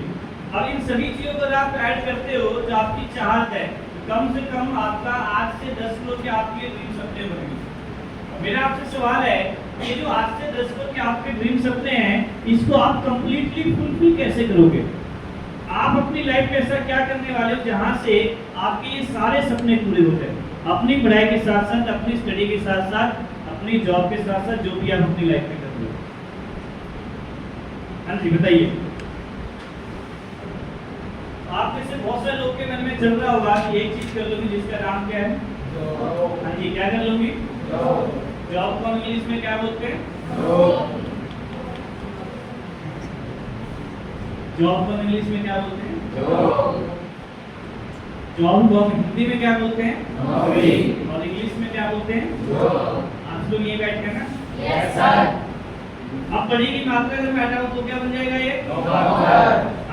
अब इन सभी चीजों को आप ऐड करते हो जो आपकी चाहत है, कम से कम आपका 8 से 10 करोड़ के आपके ड्रीम सपने बनेंगे। मेरा आपसे सवाल है ये जो 8 से 10 करोड़ के आपके ड्रीम सपने हैं इसको आप कंप्लीटली फुलफिल कैसे करोगे? आप अपनी लाइफ में ऐसा क्या करने वाले हो जहां से आपके ये सारे सपने पूरे हो जाए? अपनी पढ़ाई के साथ साथ, अपनी स्टडी के साथ साथ, अपनी जॉब के साथ साथ, जो भी आप अपनी लाइफ में करते हो। हाँ जी बताइए। आप में से बहुत सारे लोग के मन में चल रहा होगा कि एक चीज कर लूंगी जिसका नाम क्या है? हाँ जी, क्या कर लूंगी? जॉब को इंग्लिश में क्या बोलते हैं? जॉब को इंग्लिश में क्या बोलते हैं? जॉब को हिंदी में क्या बोलते हैं? नौकरी। और इंग्लिश में क्या बोलते हैं? आप लोग ये बैठ कर ना Yes, sir. अब पढ़ी की मात्रा अगर मैं हटाऊं तो क्या बन जाएगा ये? नौकर।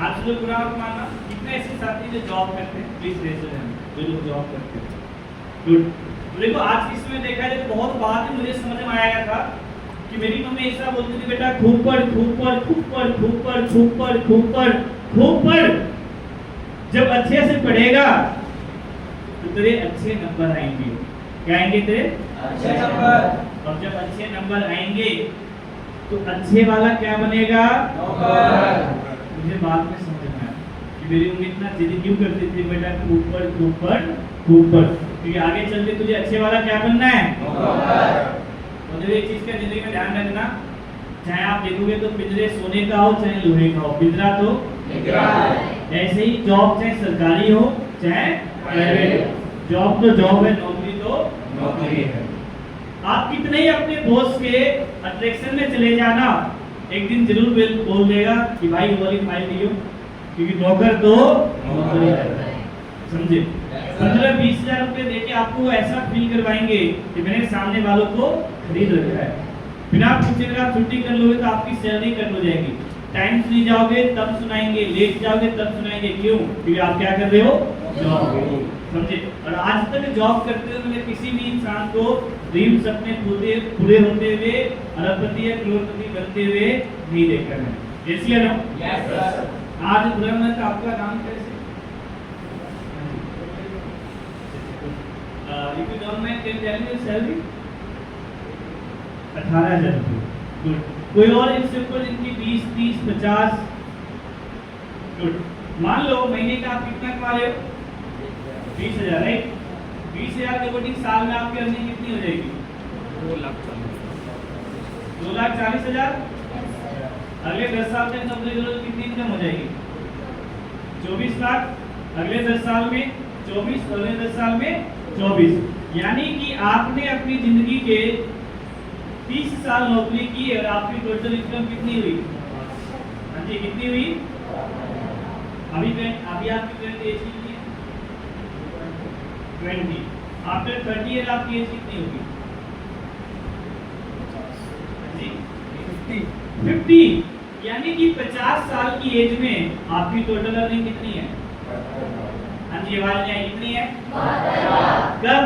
आप लोग बुरा मत मानना। कितने ऐसे साथी जो जॉब करते हैं प्लीज रेज योर हैंड, जो लोग जॉब करते हैं? गुड। तो देखो आज की समय देखा जाए तो बहुत बात मुझे समझ में आया था कि मेरी मम्मी ऐसा बोलती थी, बेटा खूब पढ़ खूब पढ़ खूब पढ़ खूब पढ़ खूब पढ़ खूब पढ़ खूब पढ़, जब अच्छे से पढ़ेगा तो तेरे अच्छे नंबर आएंगे। क्या आएंगे तेरे? अच्छे नंबर। और जब अच्छे नंबर आएंगे तो अच्छे वाला क्या बनेगा? नौकर। मुझे बाद में समझ में आया कि मेरी मम्मी इतना जिद क्यों करती थी, बेटा खूब पढ़ खूब पढ़ खूब पढ़, क्योंकि आगे चल के तुझे अच्छे वाला क्या बनना है? नौकर। और जो एक चीज का जिंदगी में ध्यान रखना, चाहे आप देखोगे तो पिंजरे सोने का हो चाहे लोहे का हो, पिंजरा तो ऐसे ही जॉब चाहे सरकारी हो चाहे प्राइवेट, जॉब तो जॉब है, नौकरी तो नौकरी है। आप कितने ही अपने बॉस के अट्रैक्शन में चले जाना, एक दिन जरूर बोल देगा कि भाई वो वाली फाइल दियो, क्योंकि नौकर तो नौकरी है। समझे? 15-20 हजार रुपए देके आपको ऐसा फील करवाएंगे कि मैंने सामने वालों को खरीद रखा है। बिना पूछे अगर आप छुट्टी कर लोगे तो आपकी सैलरी कट हो जाएगी। टाइम से नहीं जाओगे तब सुनाएंगे, लेट जाओगे तब सुनाएंगे। क्यों? क्योंकि आप क्या कर रहे हो? जॉब। समझे? और आज तक जॉब करते हुए मैंने किसी भी इंसान को ड्रीम्स अपने पूरे होते हुए अरबपति या करोड़पति बनते हुए नहीं देखा है। यस या नो? Yes sir. आज ब्रह्मत आपका नाम कैसे? If you don't mind, can you tell me your salary? 18,000 रुपये। गुड। कोई और इससे ऊपर जिनकी 20, 30, 50? गुड। मान लो महीने का आप कितना कमा रहे हो? 20,000, राइट? 20,000 के साल में आपकी अर्निंग कितनी हो जाएगी? 2,40,000। अगले 10 साल में नौकरी करो तो कितनी इनकम हो जाएगी? 24 लाख। अगले 10 साल में 24, अगले 10 साल में 24। यानी कि आपने अपनी जिंदगी के 30 साल नौकरी की और आपकी टोटल इनकम कितनी हुई? हाँ जी, कितनी हुई? अभी आपकी करंट एज कितनी है? 20। आफ्टर 30 ईयर आपकी एज कितनी होगी? जी 50। यानी कि 50 साल की एज में आपकी टोटल अर्निंग कितनी है? हाँ जी, आवाज नहीं आई, कितनी है? कब?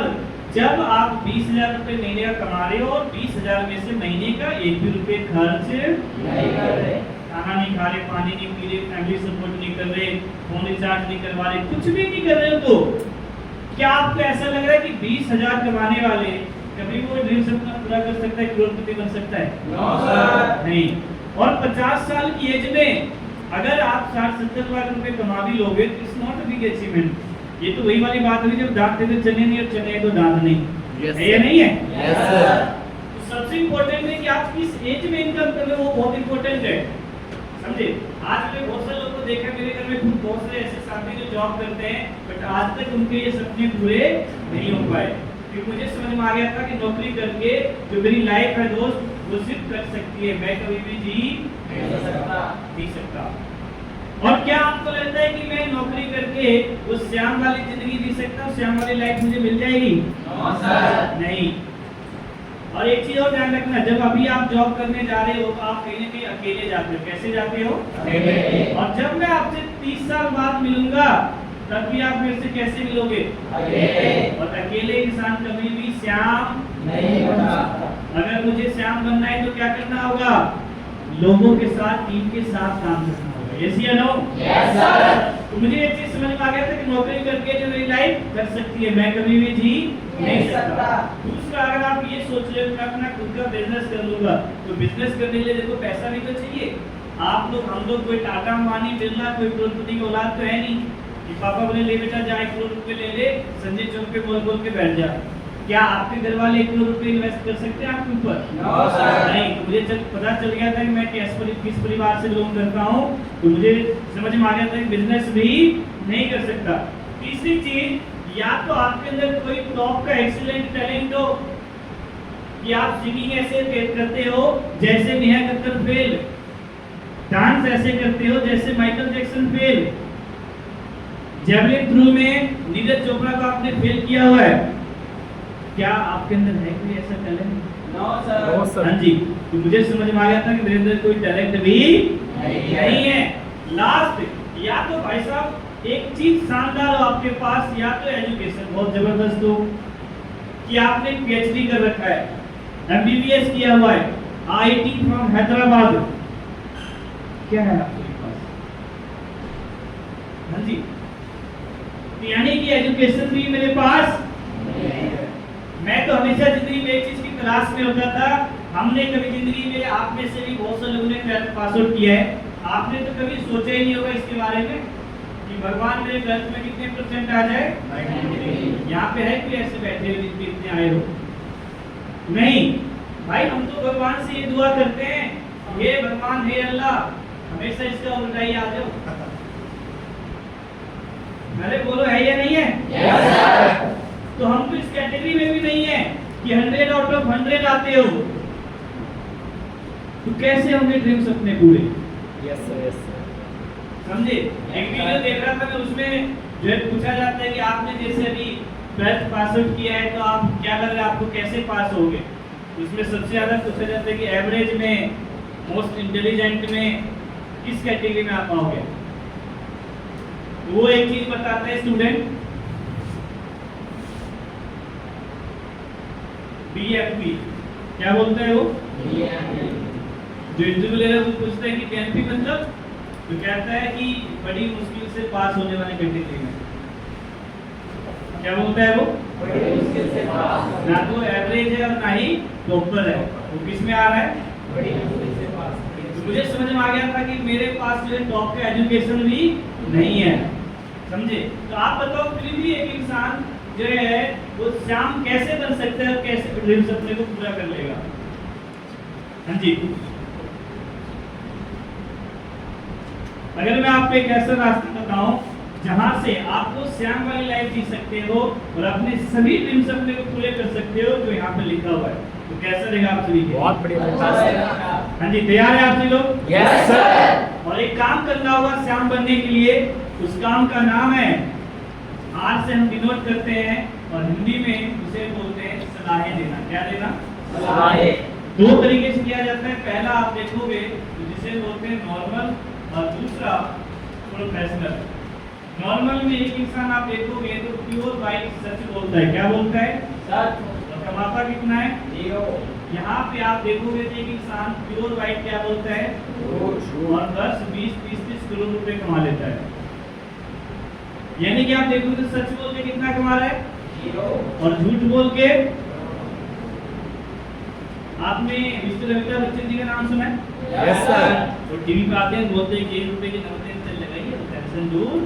जब आप 20,000 रुपए महीने का कमा रहे हो और 20,000 में से महीने का 1 भी रुपए खर्च नहीं कर रहे, खाना नहीं खा रहे, पानी नहीं पी रहे, फैमिली सपोर्ट नहीं कर रहे, फोन रिचार्ज नहीं करवा रहे, कुछ भी नहीं कर रहे हो, तो क्या आपको ऐसा लग रहा है कि 20,000 कमाने वाले कभी वो ड्रीम सपना पूरा कर सकता है, करोड़पति बन सकता है? No sir. नहीं। और 50 साल की एज में अगर आप 60-70 लाख रुपए कमा भी लोगे तो it's not a big achievement. ये तो वही वाली बात हुई जब दांत थे तो चने नहीं और चने तो दांत नहीं। Yes, है या नहीं है? Yes sir. तो सबसे इम्पोर्टेंट है कि आप किस एज में इनकम कर रहे हो, वो बहुत इम्पोर्टेंट है। समझे? आज मैंने बहुत सारे लोगों को देखा, मेरे घर में खुद बहुत से ऐसे साथी जो जॉब करते हैं बट आज तक उनके ये सपने पूरे नहीं हो पाए, क्योंकि मुझे समझ में आ गया था कि नौकरी करके जो मेरी लाइफ है दोस्त वो सिर्फ कर सकती है, मैं कभी भी जी नहीं सकता। और क्या आपको लगता है कि मैं नौकरी करके वो श्याम वाली जिंदगी जी सकता हूँ, श्याम वाली लाइफ मुझे मिल जाएगी? No sir. नहीं। और एक चीज और ध्यान रखना, जब अभी आप जॉब करने जा रहे हो तो आप कहीं ना कहीं अकेले जाते हो। कैसे जाते हो? अकेले। और जब मैं आपसे 30 साल बाद मिलूंगा तब भी आप मेरे से कैसे मिलोगे? अकेले। और अकेले इंसान कभी भी श्याम नहीं बना। अगर मुझे श्याम बनना है तो क्या करना होगा? लोगों के साथ, टीम के साथ काम करना होगा। यस या नो? Yes sir. तो मुझे एक चीज समझ में आ गया था कि नौकरी करके जो मेरी लाइफ कर सकती है, मैं कभी भी जी नहीं सकता। दूसरा, अगर आप ये सोच रहे हो कि अपना खुद का बिजनेस कर लूंगा, तो बिजनेस करने के लिए देखो पैसा भी तो चाहिए। आप लोग, हम लोग कोई टाटा, अंबानी, बिरला, कोई करोड़पति की औलाद तो है नहीं कि पापा बोले ले बेटा जा 1 करोड़ रुपए ले ले, संजय चौक पे बोल के बैठ जा। क्या आपके घर वाले 1 करोड़ रुपए इन्वेस्ट कर सकते हैं आपके ऊपर? No sir. नहीं। तो मुझे पता चल गया था कि मैं किस परिवार से बिलोंग करता हूँ, तो मुझे समझ में आ गया था कि बिजनेस भी नहीं कर सकता। तीसरी चीज, या तो आपके अंदर कोई टॉप का एक्सीलेंट टैलेंट हो कि आप सिंगिंग ऐसे करते हो जैसे नेहा कक्कड़ फेल, डांस ऐसे करते हो जैसे Michael Jackson fail, javelin throw में नीरज चोपड़ा को आपने फेल किया हुआ है। क्या आपके अंदर है कोई ऐसा टैलेंट? No sir. हाँ जी। तो मुझे समझ में आ गया था कि मेरे अंदर कोई टैलेंट भी नहीं है। लास्ट, या तो भाई साहब एक चीज शानदार हो आपके पास, या तो एजुकेशन बहुत जबरदस्त हो, कि आपने पीएचडी कर रखा है, एमबीबीएस किया हुआ है, आईआईटी फ्रॉम हैदराबाद, क्या है आपके पास? हाँ जी, यानी कि एजुकेशन भी मेरे पास नहीं है। मैं तो हमेशा जिंदगी में एक चीज की तलाश में होता था। हमने कभी जिंदगी में, आप में से भी बहुत से लोगों ने 12th पास आउट किया है, आपने तो कभी सोचा ही नहीं होगा इसके बारे में कि भगवान मेरे 12th में कितने परसेंट आ जाए। यहाँ पे है कि ऐसे बैठे हुए जिनके इतने आए हो? नहीं भाई, हम तो भगवान से ये दुआ करते हैं, हे भगवान, हे अल्लाह, हमेशा इसका उल्टाई आ जाओ। अरे बोलो, है या नहीं है? yes, तो हम तो इस कैटेगरी में भी नहीं है कि 100 आउट ऑफ 100 आते हो, तो कैसे होंगे ड्रीम्स अपने पूरे? Yes sir. समझे? एक वीडियो देख रहा था मैं, उसमें जो है पूछा जाता है कि आपने जैसे अभी 12th पास आउट किया है, तो आप क्या लग रहा है आपको कैसे पास होगे? उसमें सबसे ज्यादा पूछा जाता है कि एवरेज में, मोस्ट इंटेलिजेंट में, किस कैटेगरी में आप आओगे? वो एक चीज बताता है स्टूडेंट, बीएमपी, क्या बोलता है वो? जो इंटरव्यू ले रहा है वो पूछता है कि बीएमपी मतलब, तो कहता है कि बड़ी मुश्किल से पास होने वाले कैटेगरी में। क्या बोलता है वो? बड़ी मुश्किल से पास, ना तो एवरेज है और ना ही टॉपर है, वो किस में आ रहा है? बड़ी मुश्किल से पास। तो मुझे समझ में आ गया था कि मेरे पास जो है टॉप का एजुकेशन भी नहीं है, समझे? तो आप बताओ, फिर भी एक इंसान जो है वो श्याम कैसे बन सकता है और कैसे ड्रीम्स अपने को पूरा कर लेगा? हाँ जी, अगर मैं आपको एक ऐसा रास्ता बताऊं जहां से आपको श्याम वाली लाइफ जी सकते हो और अपने सभी ड्रीम्स अपने को पूरे कर सकते हो, जो यहाँ पे लिखा हुआ है, तो कैसा रहेगा आप सभी? बहुत बढ़िया। हाँ जी, तैयार है आप सभी लोग? Yes sir. और एक काम करना होगा श्याम बनने के लिए, उस काम का नाम है, आज से हम डिनोट करते हैं और हिंदी में उसे बोलते हैं सलाहें देना। क्या देना? सलाहें। दो तरीके से किया जाता है। पहला आप देखोगे तो जिसे बोलते हैं नॉर्मल, और दूसरा प्रोफेशनल। नॉर्मल में एक इंसान आप देखोगे तो प्योर वाइट सच बोलता है। क्या बोलता है? सच। और कमाता कितना है? 0। यहाँ पे आप देखोगे तो एक इंसान प्योर वाइट क्या बोलता है? और 10, 20, 30 करोड़ रुपए कमा लेता है। यानी कि आप देखोगे तो सच बोल के कितना कमा रहा है? 0। और झूठ बोल के, आपने मिस्टर अमिताभ बच्चन जी का नाम सुना है? Yes sir. तो टीवी पे आते हैं, बोलते हैं कि 1 रुपए की नमकीन तेल लगाइए टेंशन दूर।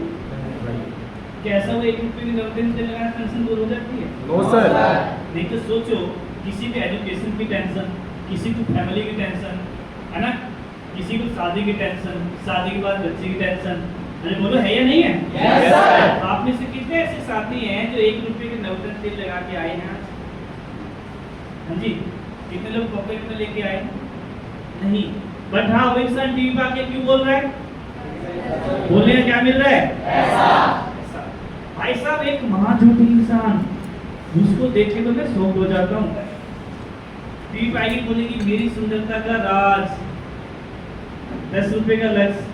कैसा वो 1 रुपए की नमकीन तेल लगाना टेंशन दूर हो जाती है? No sir. नहीं तो सोचो, किसी को एजुकेशन की टेंशन, किसी को फैमिली की टेंशन, है ना, किसी को शादी की टेंशन, शादी के बाद बच्चे की टेंशन। अरे बोलो, है या नहीं है? Yes sir. आप में से कितने ऐसे साथी हैं जो 1 रुपए के नमकीन तेल लगा के आए हैं? हाँ जी, कितने लोग पॉकेट में लेके आए? नहीं। बट हाँ, वो इंसान टीवी पे आके क्यों बोल रहा है? बोलने का क्या मिल रहा है? पैसा। भाई साहब, एक महाझूठी इंसान, उसको देख के तो मैं शॉक हो जाता हूँ। टीवी पे आएगी, बोलेगी मेरी सुंदरता का राज, 10 रुपए का लक्ष्य,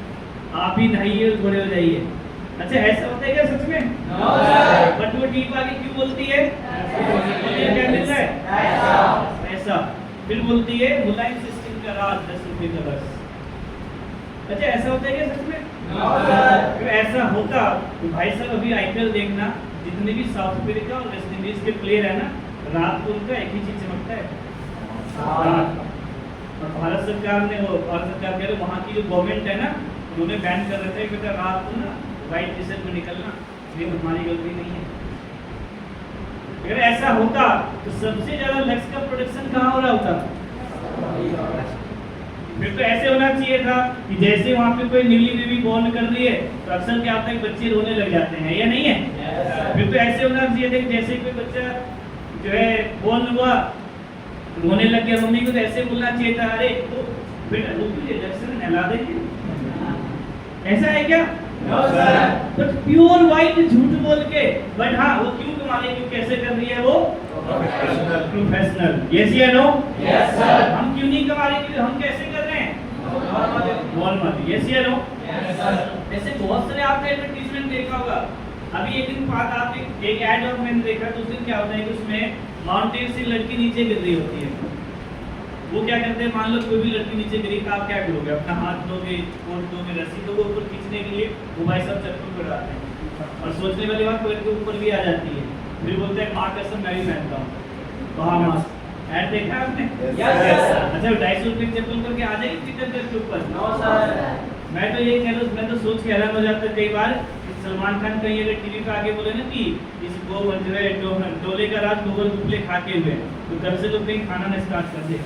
आप ही नहाइए और बड़े हो जाइए। अच्छा, ऐसा होता है क्या सच में? No sir. बट वो टीवी पे आके क्यों बोलती है? बोलने का क्या मिल रहा है? पैसा। फिर बोलती है मुलायम सिस्टम का राज, 10 रुपए का लक्ष्य। अच्छा, ऐसा होता है क्या सच में? No sir. तो ऐसा होता तो भाई साहब अभी आईपीएल देखना, जितने भी साउथ अफ्रीका और वेस्ट इंडीज के प्लेयर है ना, रात को उनका एक ही चीज चमकता है, रात। और भारत सरकार ने, वो भारत सरकार कह रहे वहाँ की जो गवर्नमेंट है ना, उन्होंने बैन कर रहे थे कि बेटा रात को ना वाइट टी शर्ट में निकलना, ये हमारी गलती नहीं है। अगर ऐसा होता तो सबसे ज्यादा लक्ष्य का प्रोडक्शन कहाँ हो रहा होता? फिर तो ऐसे होना चाहिए था कि जैसे वहाँ पे कोई न्यूली बेबी बॉर्न कर रही है तो अक्सर क्या होता है कि बच्चे रोने लग जाते हैं, या नहीं है? फिर तो ऐसे होना चाहिए था कि जैसे कोई बच्चा जो है बॉर्न हुआ, रोने लग गया, रोने को तो ऐसे बोलना चाहिए था, अरे तो बेटा रुकिए, लक्ष्य नहला देंगे। ऐसा है क्या? No sir. But pure white झूठ बोल के, बट हाँ, वो क्यों कमा रही है, क्यों कैसे कर रही है वो? प्रोफेशनल। यस या नो? Yes sir. हम क्यों नहीं कमा रहे, हम कैसे कर रहे हैं? नॉर्मल। यस या नो? Yes sir. ऐसे बहुत सारे आपने एडवर्टाइजमेंट देखा होगा। अभी एक दिन बाद आप एक ऐड और मैंने देखा, तो उस दिन क्या होता है कि उसमें माउंटेन से लड़की नीचे गिर रही होती है, वो क्या करते हैं, मान लो कोई भी लड़की नीचे गिरी तो आप क्या करोगे, अपना हाथ दोगे, कोट दोगे, रस्सी दोगे ऊपर खींचने के लिए, वो भाई सब चप्पल पकड़ाते हैं और सोचने वाली बात पेड़ के ऊपर भी आ जाती है, फिर बोलते हैं माँ कसम मैं भी पहनता हूँ। तो हाँ माँ ऐड देखा आपने? अच्छा 250 रुपये की चप्पल करके आ जाएगी टिकट के ऊपर? मैं तो ये कह रहा हूँ, मैं तो सोच के हैरान हो जाता कई बार, सलमान खान कहीं अगर टीवी पे आगे बोले ना कि इस जो है डोले का राज गोबर दुबले खा के हुए, तो कल से लोग कहीं खाना नहीं स्टार्ट कर दे।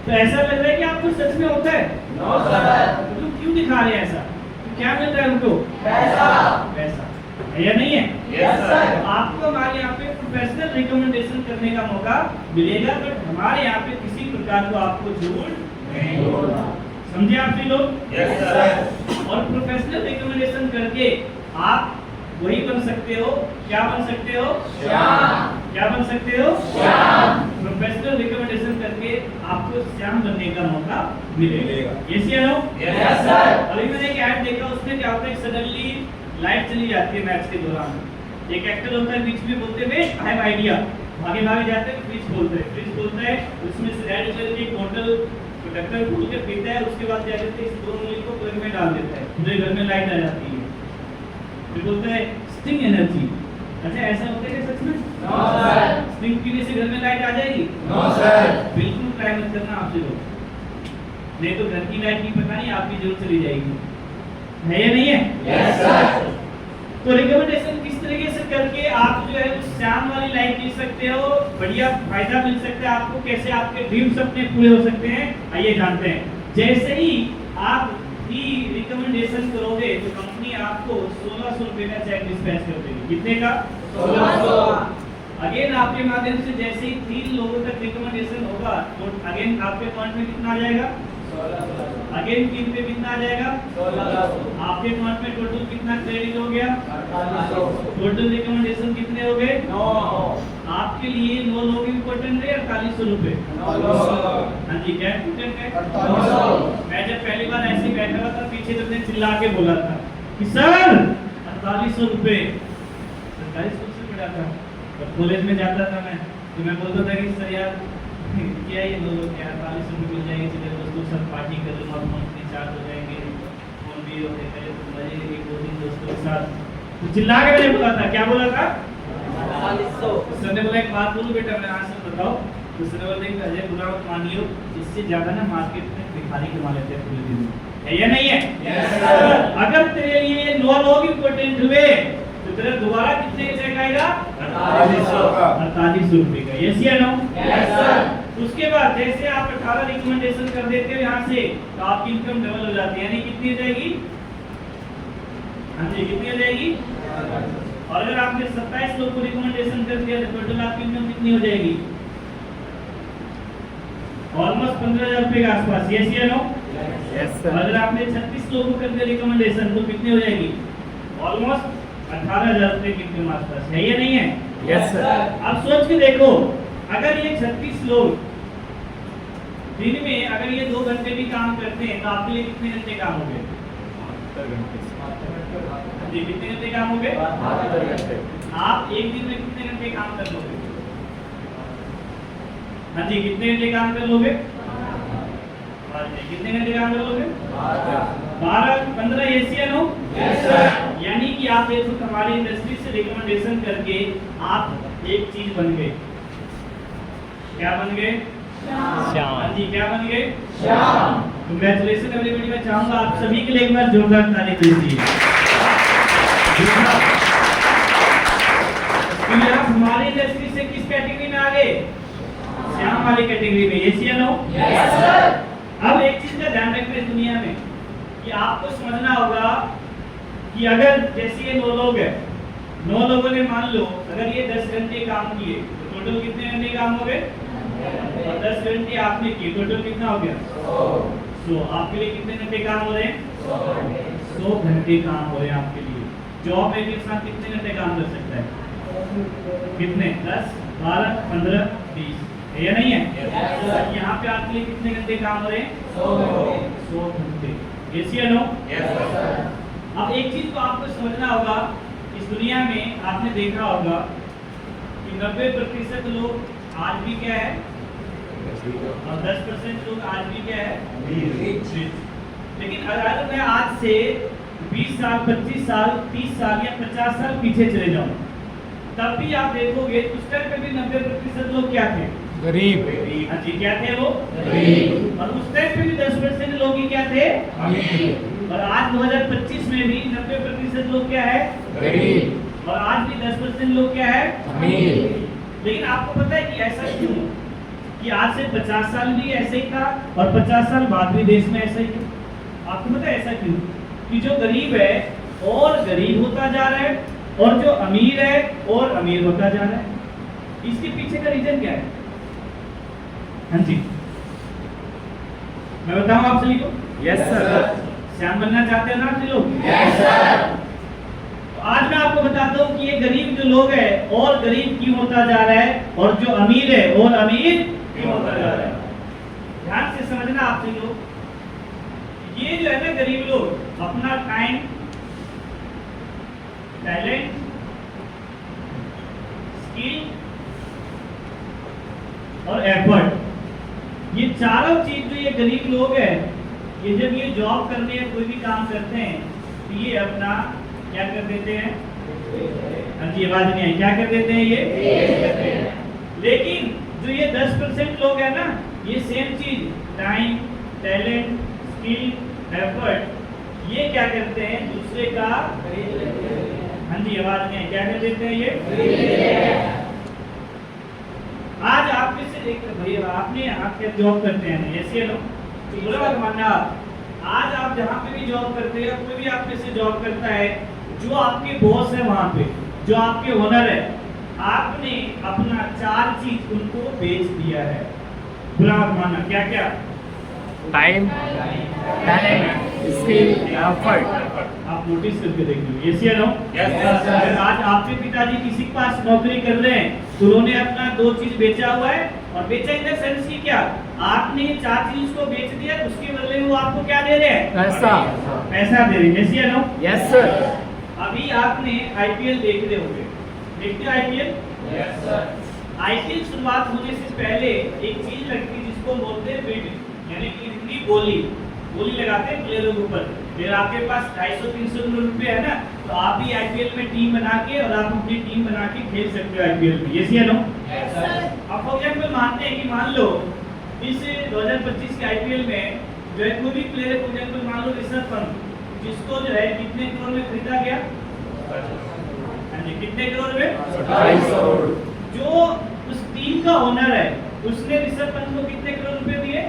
तो ऐसा लग रहा है कि आपको सच में होता है? तो क्यों दिखा रहे हैं ऐसा? तो क्या मिल रहा है उनको? पैसा है या नहीं है? तो आपको हमारे यहाँ पे प्रोफेशनल रिकमेंडेशन करने का मौका मिलेगा, बट हमारे यहाँ पे किसी प्रकार को आपको झूठ नहीं बोलना। समझे आप लोग? और प्रोफेशनल रिकमेंडेशन करके आप वही बन सकते हो, क्या बन सकते हो? क्या बन सकते हो? प्रोफेशनल रिकमेंडेशन करके आपको श्याम बनने का मौका मिलेगा। यस या नो? अभी मैंने एक ऐड देखा, उसमें क्या होता है, सडनली लाइट चली जाती है मैच के दौरान, एक एक्टर होता है बीच में बोलते हुए आई हैव आइडिया, भागे जाते हैं, फ्रिज बोलता है, उसमें से रेड कलर की बोतल डॉक्टर खोल के पीता है, उसके बाद क्या करते हैं, इस दो उंगली को प्लग में डाल देता है, पूरे घर में लाइट आ जाती है, फिर बोलता है स्टिंग एनर्जी। अच्छा ऐसा होता है क्या सच में? No sir. स्टिंग पीने से घर में लाइट आ जाएगी? No sir. बिल्कुल ट्राई मत करना आप लोग, नहीं तो घर की लाइट की पता नहीं आपकी जरूर चली जाएगी, है या नहीं है? Yes sir. तो रिकमेंडेशन किस तरीके से करके आप जो है उस श्याम वाली लाइफ जी सकते हो, बढ़िया फायदा मिल सकता है आपको, कैसे आपके ड्रीम्स अपने पूरे हो सकते हैं, आइए जानते हैं। जैसे ही आप भी रिकमेंडेशन करोगे तो कंपनी आपको 1600 रुपए का चेक डिस्पैच कर देगी। कितने का? 1600। अगेन आपके माध्यम से जैसे ही 3 लोगों तक रिकमेंडेशन होगा तो अगेन आपके अकाउंट में कितना आ जाएगा? 1600। अगेन 3 पे कितना आ जाएगा? 1600। आपके अकाउंट में टोटल कितना क्रेडिट हो गया? 4800। टोटल रिकमेंडेशन कितने हो गए? 9। आपके लिए 9 लोग इम्पोर्टेंट है, 4800 रुपए। हाँ जी, क्या इम्पोर्टेंट है? 4800। मैं जब पहली बार ऐसे बैठा हुआ था, पीछे तो मैंने चिल्ला के बोला था कि सर 4800 रुपए, सरकारी स्कूल से पढ़ा था और कॉलेज में जाता था मैं, तो मैं बोलता था कि सर यार क्या ये लोग क्या 4800 रुपये मिल जाएंगे, सीधे दोस्तों सब पार्टी कर लूँगा, मंथली चार्ज हो जाएंगे, फोन भी होते पहले तो मजे एक 2 दिन दोस्तों के साथ, तो चिल्ला के मैंने बोला था, क्या बोला था? 4800। सर ने बोला एक बात बोलूं बेटा, मैं आज से बताओ, तो सर ने बोला अजय बुरा मत मानियो, इससे ज्यादा ना मार्केट में भिखारी कमा लेते हैं पूरे दिन, है या नहीं है? Yes sir. अगर तेरे लिए 9 लोग इम्पोर्टेंट हुए तो तेरा दोबारा कितने का चेक आएगा? 4800 रुपए का। यस या नो? Yes sir. उसके बाद जैसे आप 18 रिकमेंडेशन कर देते हो यहाँ से, तो आपकी इनकम डबल हो जाती है, यानी कितनी हो जाएगी? हाँ जी, कितनी हो जाएगी? और अगर आपने 27 लोग को रिकमेंडेशन कर दिया तो टोटल आपकी इनकम कितनी हो जाएगी? ऑलमोस्ट 15,000 रुपए के आसपास। यस या नो? Yes sir. अगर आपने 36 लोगों को कर दिया रिकमेंडेशन तो कितनी हो जाएगी? ऑलमोस्ट 18,000 रुपए की इनकम आसपास, है या नहीं है? Yes sir. अब सोच के देखो, अगर ये 36 लोग दिन में अगर ये 2 घंटे भी काम करते हैं तो आपके लिए कितने घंटे काम हो गए? 72 घंटे। जी, कितने घंटे काम हो गए? 72 घंटे। आप एक दिन में कितने घंटे काम कर लोगे? हाँ जी, कितने घंटे काम कर लोगे? कितने घंटे काम कर लोगे? 12 15। यस या नो? Yes sir. यानी कि आप एक हमारी इंडस्ट्री से रिकमेंडेशन करके आप एक चीज बन गए। क्या बन गए? श्याम। हाँ जी, क्या बन गए? श्याम। Congratulation everybody. मैं चाहूंगा आप सभी के लिए एक बार जोरदार ताली दीजिए। आप हमारी इंडस्ट्री से किस कैटेगरी में आ गए? श्याम वाली कैटेगरी में। यस या नो? Yes sir. अब एक चीज का ध्यान रखना इस दुनिया में कि आपको समझना होगा कि अगर जैसे ये 9 लोग हैं, 9 लोगों ने मान लो अगर ये 10 घंटे काम किए तो टोटल कितने घंटे काम हो गए? और 10 घंटे आपने किए, टोटल कितना हो गया? 100। आपके लिए कितने घंटे काम हो रहे हैं? 100 घंटे काम हो रहे हैं आपके लिए। जॉब में एक साथ कितने घंटे काम कर सकता है? कितने? 10 12 15 20, है या नहीं है? yes, यहाँ पे आपके लिए कितने घंटे काम हो रहे हैं? 100 घंटे। यस या नो? Yes sir. अब एक चीज को आपको समझना होगा, इस दुनिया में आपने देखा होगा कि 90% लोग आज भी क्या है और 10% लोग आज भी क्या है रिच। लेकिन अगर मैं आज से 20 साल 25 साल 30 साल या 50 साल पीछे चले जाऊं, तब भी आप देखोगे उस टाइम पे भी 90% लोग क्या थे? गरीब। हाँ जी, क्या थे वो? गरीब। और उस टाइम पे भी 10% लोग ही क्या थे? अमीर। और आज 2025 में भी 90% लोग क्या है? गरीब। और आज भी 10% लोग क्या है? अमीर। लेकिन आपको पता है कि ऐसा क्यों? कि आज से 50 साल भी ऐसे ही था और 50 साल बाद भी देश में ऐसा ही था। आपको पता है ऐसा क्यों? कि जो गरीब है और गरीब होता जा रहा है और जो अमीर है और अमीर होता जा रहा है। इसके पीछे का रीजन क्या है? हाँ जी, मैं बताऊं आप सभी को? Yes sir. श्याम बनना चाहते हैं ना आप लोग? Yes sir. तो आज मैं आपको बताता हूँ कि ये गरीब जो लोग हैं और गरीब क्यों होता जा रहा है और जो अमीर है और अमीर क्यों होता जा रहा है। ध्यान से समझना आप सभी लोग। ये जो है ना गरीब लोग अपना टाइम, टैलेंट, स्किल और एफर्ट, ये चारों चीज जो ये गरीब लोग हैं, ये जब ये जॉब करने या कोई भी काम करते हैं तो ये अपना क्या कर देते हैं? हाँ जी, आवाज नहीं आई। क्या कर देते हैं ये? लेकिन जो ये 10% लोग हैं ना, ये सेम चीज टाइम, टैलेंट, स्किल, एफर्ट, ये क्या करते हैं? दूसरे का हाँ जी, आवाज नहीं आई। क्या कर देते हैं ये? आज आप में से देखते भैया आपने आप क्या जॉब करते हैं? ऐसे लोग बुरा मत मानना। आज आप जहाँ पे भी जॉब करते हैं, कोई भी आप में से जॉब करता है, जो आपके बॉस है वहाँ पे, जो आपके ओनर है, आपने अपना 4 चीज उनको बेच दिया है। बुरा मत मानना। क्या क्या? Time, talent, skill, effort. आप नोटिस करके देख लो। यस या नो? Yes sir. अगर आज आपके पिताजी किसी के पास नौकरी कर रहे हैं तो उन्होंने अपना 2 चीज बेचा हुआ है, और बेचा इन द सेंस की क्या? आपने 4 चीज उसको बेच दिया, उसके बदले में वो आपको क्या दे रहे हैं? पैसा। पैसा दे रहे हैं। यस या नो? Yes sir. अभी आपने आईपीएल देख रहे होंगे, देखते हो आईपीएल? Yes sir. आईपीएल शुरुआत होने से पहले एक चीज लगती है जिसको बोलते हैं बिड, यानी कि इतनी बोली लगाते हैं प्लेयरों के ऊपर। फिर आपके पास 250-300 करोड़ रुपए है ना, तो आप भी आईपीएल में टीम बना के और आप अपनी टीम बना के खेल सकते हो आईपीएल में। यस या नो? Yes sir. आप फॉर एग्जांपल मानते हैं कि मान लो इस 2025 के आईपीएल में जो है कोई भी प्लेयर, फॉर एग्जांपल मान लो ऋषभ पंत, जिसको जो है कितने करोड़ में खरीदा गया? हाँ जी, कितने करोड़ में? 27 करोड़। जो उस टीम का ओनर है उसने ऋषभ पंत को कितने करोड़ रुपए दिए?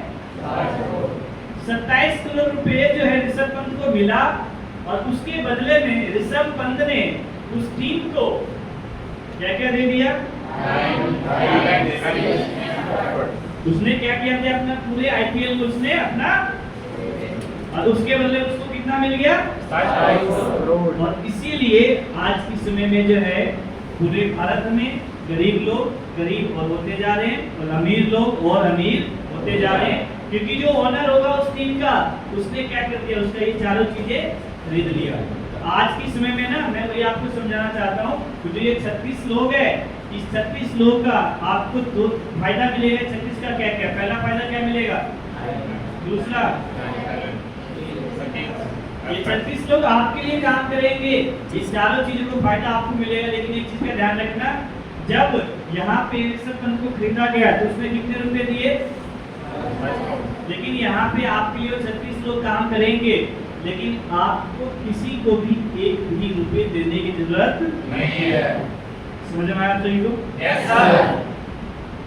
27 करोड़ रुपए जो है ऋषभ पंत को मिला, और उसके बदले में ऋषभ पंत ने उस टीम को क्या क्या दे दिया? उसने क्या किया था? अपना पूरे आईपीएल में उसने अपना, और उसके बदले उसको कितना मिल गया? 27 करोड़। और इसीलिए आज के समय में जो है पूरे भारत में गरीब लोग गरीब और होते जा रहे हैं और अमीर लोग और अमीर होते जा रहे हैं, क्योंकि जो ओनर होगा उस टीम का, उसने क्या कर दिया? उसका ये चारों चीजें खरीद लिया। तो आज के समय में ना मैं वही आपको समझाना चाहता हूँ कि जो ये 36 लोग हैं, इस 36 लोग का आपको 2 फायदा मिलेगा। 36 का क्या क्या? पहला फायदा क्या मिलेगा? दूसरा, ये 36 लोग आपके लिए काम करेंगे, इस चारों चीजों को फायदा आपको मिलेगा। लेकिन एक चीज का ध्यान रखना, जब यहाँ पे ऋषभ पंत को खरीदा गया तो उसने कितने रुपए दिए? लेकिन यहाँ पे आपके लिए 36 लोग काम करेंगे, लेकिन आपको किसी को भी 1 भी रुपए देने की जरूरत नहीं है। समझ में आया आप सभी को? Yes sir.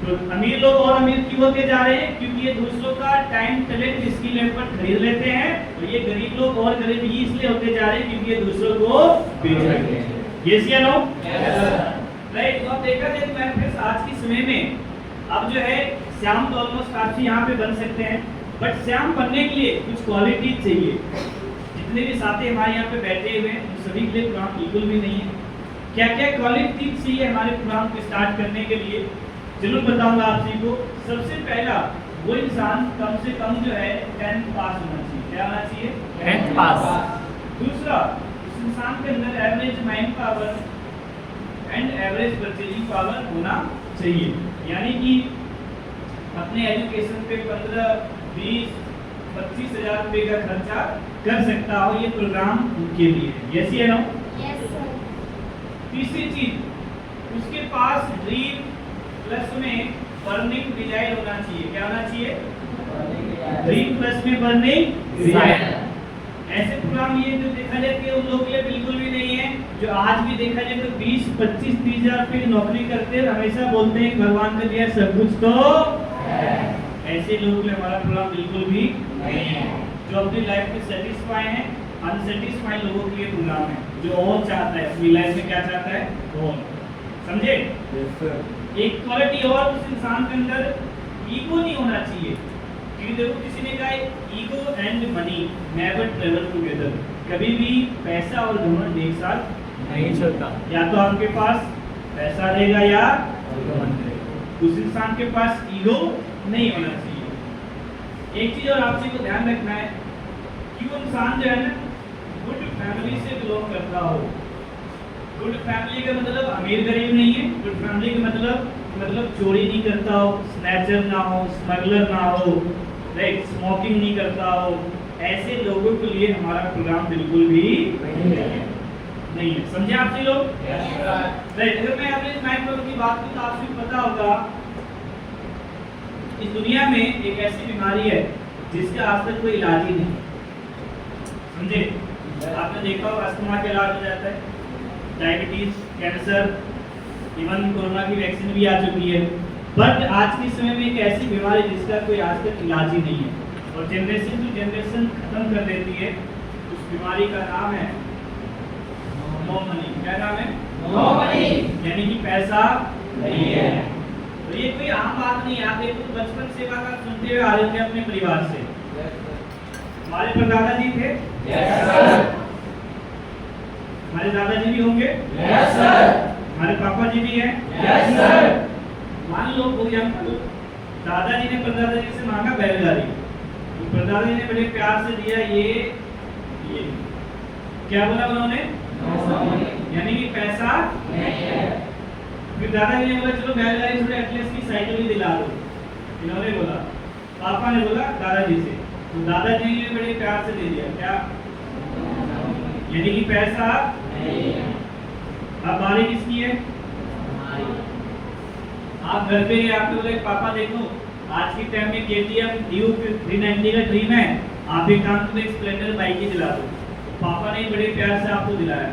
तो अमीर लोग और अमीर क्यों होते जा रहे हैं? क्योंकि ये दूसरों का टाइम, टैलेंट, स्किल, एफर्ट खरीद लेते हैं। और ये गरीब लोग और गरीब इसलिए होते जा रहे हैं क्योंकि ये दूसरों को बेच रहे हैं। यस या नो? Yes sir. राइट। तो अब देखा जाए तो मैं फिर आज के समय में अब जो है श्याम तो ऑलमोस्ट आप यहाँ पे बन सकते हैं, बट श्याम बनने के लिए कुछ क्वालिटीज चाहिए। जितने भी साथी हमारे यहाँ पे बैठे हुए हैं उन सभी के लिए प्रोग्राम बिल्कुल भी नहीं है। क्या क्या क्वालिटीज चाहिए हमारे प्रोग्राम को स्टार्ट करने के लिए, जरूर बताऊंगा आप सभी को। सबसे पहला, वो इंसान कम से कम जो है 10th पास होना चाहिए। क्या होना चाहिए? 10th पास। दूसरा, उस इंसान के अंदर average mind power, and average purchasing power होना चाहिए। यानी कि अपने एजुकेशन पे 15, 20, 25 हजार रुपए का खर्चा कर सकता हो, ये प्रोग्राम उनके लिए है। यस या नो? Yes sir. तीसरी चीज, उसके पास ड्रीम प्लस में बर्निंग डिजायर होना चाहिए। क्या होना चाहिए? ड्रीम प्लस में बर्निंग डिजायर। ऐसे प्रोग्राम ये जो देखा जाए कि उन लोगों के लिए बिल्कुल भी नहीं है, जो आज भी देखा जाए तो 20, 25, 30 हजार रुपए की नौकरी करते हैं, हमेशा बोलते हैं भगवान का दिया सब कुछ तो ऐसे लोगों के लिए हमारा प्रोग्राम बिल्कुल भी नहीं है। जो अपनी लाइफ में सेटिस्फाई है, अनसेटिस्फाइड लोगों के लिए प्रोग्राम है। जो और चाहता है अपनी लाइफ में, क्या चाहता है? और समझे? Yes sir. एक क्वालिटी और उस इंसान के अंदर ईगो नहीं होना चाहिए। क्योंकि देखो किसी ने कहा ego and money never travel together. कभी भी पैसा और घमंड एक साथ नहीं चलता। या तो आपके पास पैसा रहेगा या उस इंसान के पास ईगो नहीं होना चाहिए। एक चीज और आप सभी को ध्यान रखना है कि वो इंसान जो है ना गुड फैमिली से बिलोंग करता हो। गुड फैमिली का मतलब अमीर गरीब नहीं है। गुड फैमिली का मतलब चोरी नहीं करता हो, स्नैचर ना हो, स्मगलर ना हो, राइट, स्मोकिंग नहीं करता हो। ऐसे लोगों के लिए हमारा प्रोग्राम बिल्कुल भी नहीं है। समझे आप सभी लोग? राइट। अगर मैं अपने माइंड प्रॉब्लम की बात करूं तो आपको पता होगा इस दुनिया में एक ऐसी बीमारी है जिसका आज तक कोई इलाज ही नहीं। समझे? आपने देखा होगा अस्थमा का इलाज हो जाता है, डायबिटीज, कैंसर, इवन कोरोना की वैक्सीन भी आ चुकी है। बट आज के समय में एक ऐसी बीमारी जिसका कोई आज तक इलाज ही नहीं है और जनरेशन टू जनरेशन खत्म कर देती है। उस बीमारी का नाम है नो मनी। क्या नाम है? No money. यानी कि पैसा नहीं है। तो ये कोई आम बात नहीं है। आप देखो बचपन से का सुनते हुए आ रहे थे अपने परिवार से। हमारे परदादा जी थे, यस सर। हमारे दादाजी भी होंगे, यस सर। हमारे पापा जी भी हैं, यस सर। मान लो कोई अंकल दादाजी ने परदादाजी से मांगा बैलगाड़ी, तो परदादाजी ने बड़े प्यार से दिया ये क्या बोला उन्होंने? यानी कि पैसा नहीं है। फिर दादाजी ने बोला चलो बैलगाड़ी थोड़े एटलीस्ट की साइकिल भी दिला दो। इन्होंने बोला, पापा ने बोला दादाजी से, तो दादाजी ने बड़े प्यार से दे दिया। क्या? यानी कि पैसा नहीं है। अब बारी किसकी है? आप घर पे आपको बोले पापा देखो आज के टाइम में KTM ड्यूक 390 का ड्रीम है, आप एक काम करो स्प्लेंडर बाइक ही दिला दो। पापा ने बड़े प्यार से आपको दिलाया।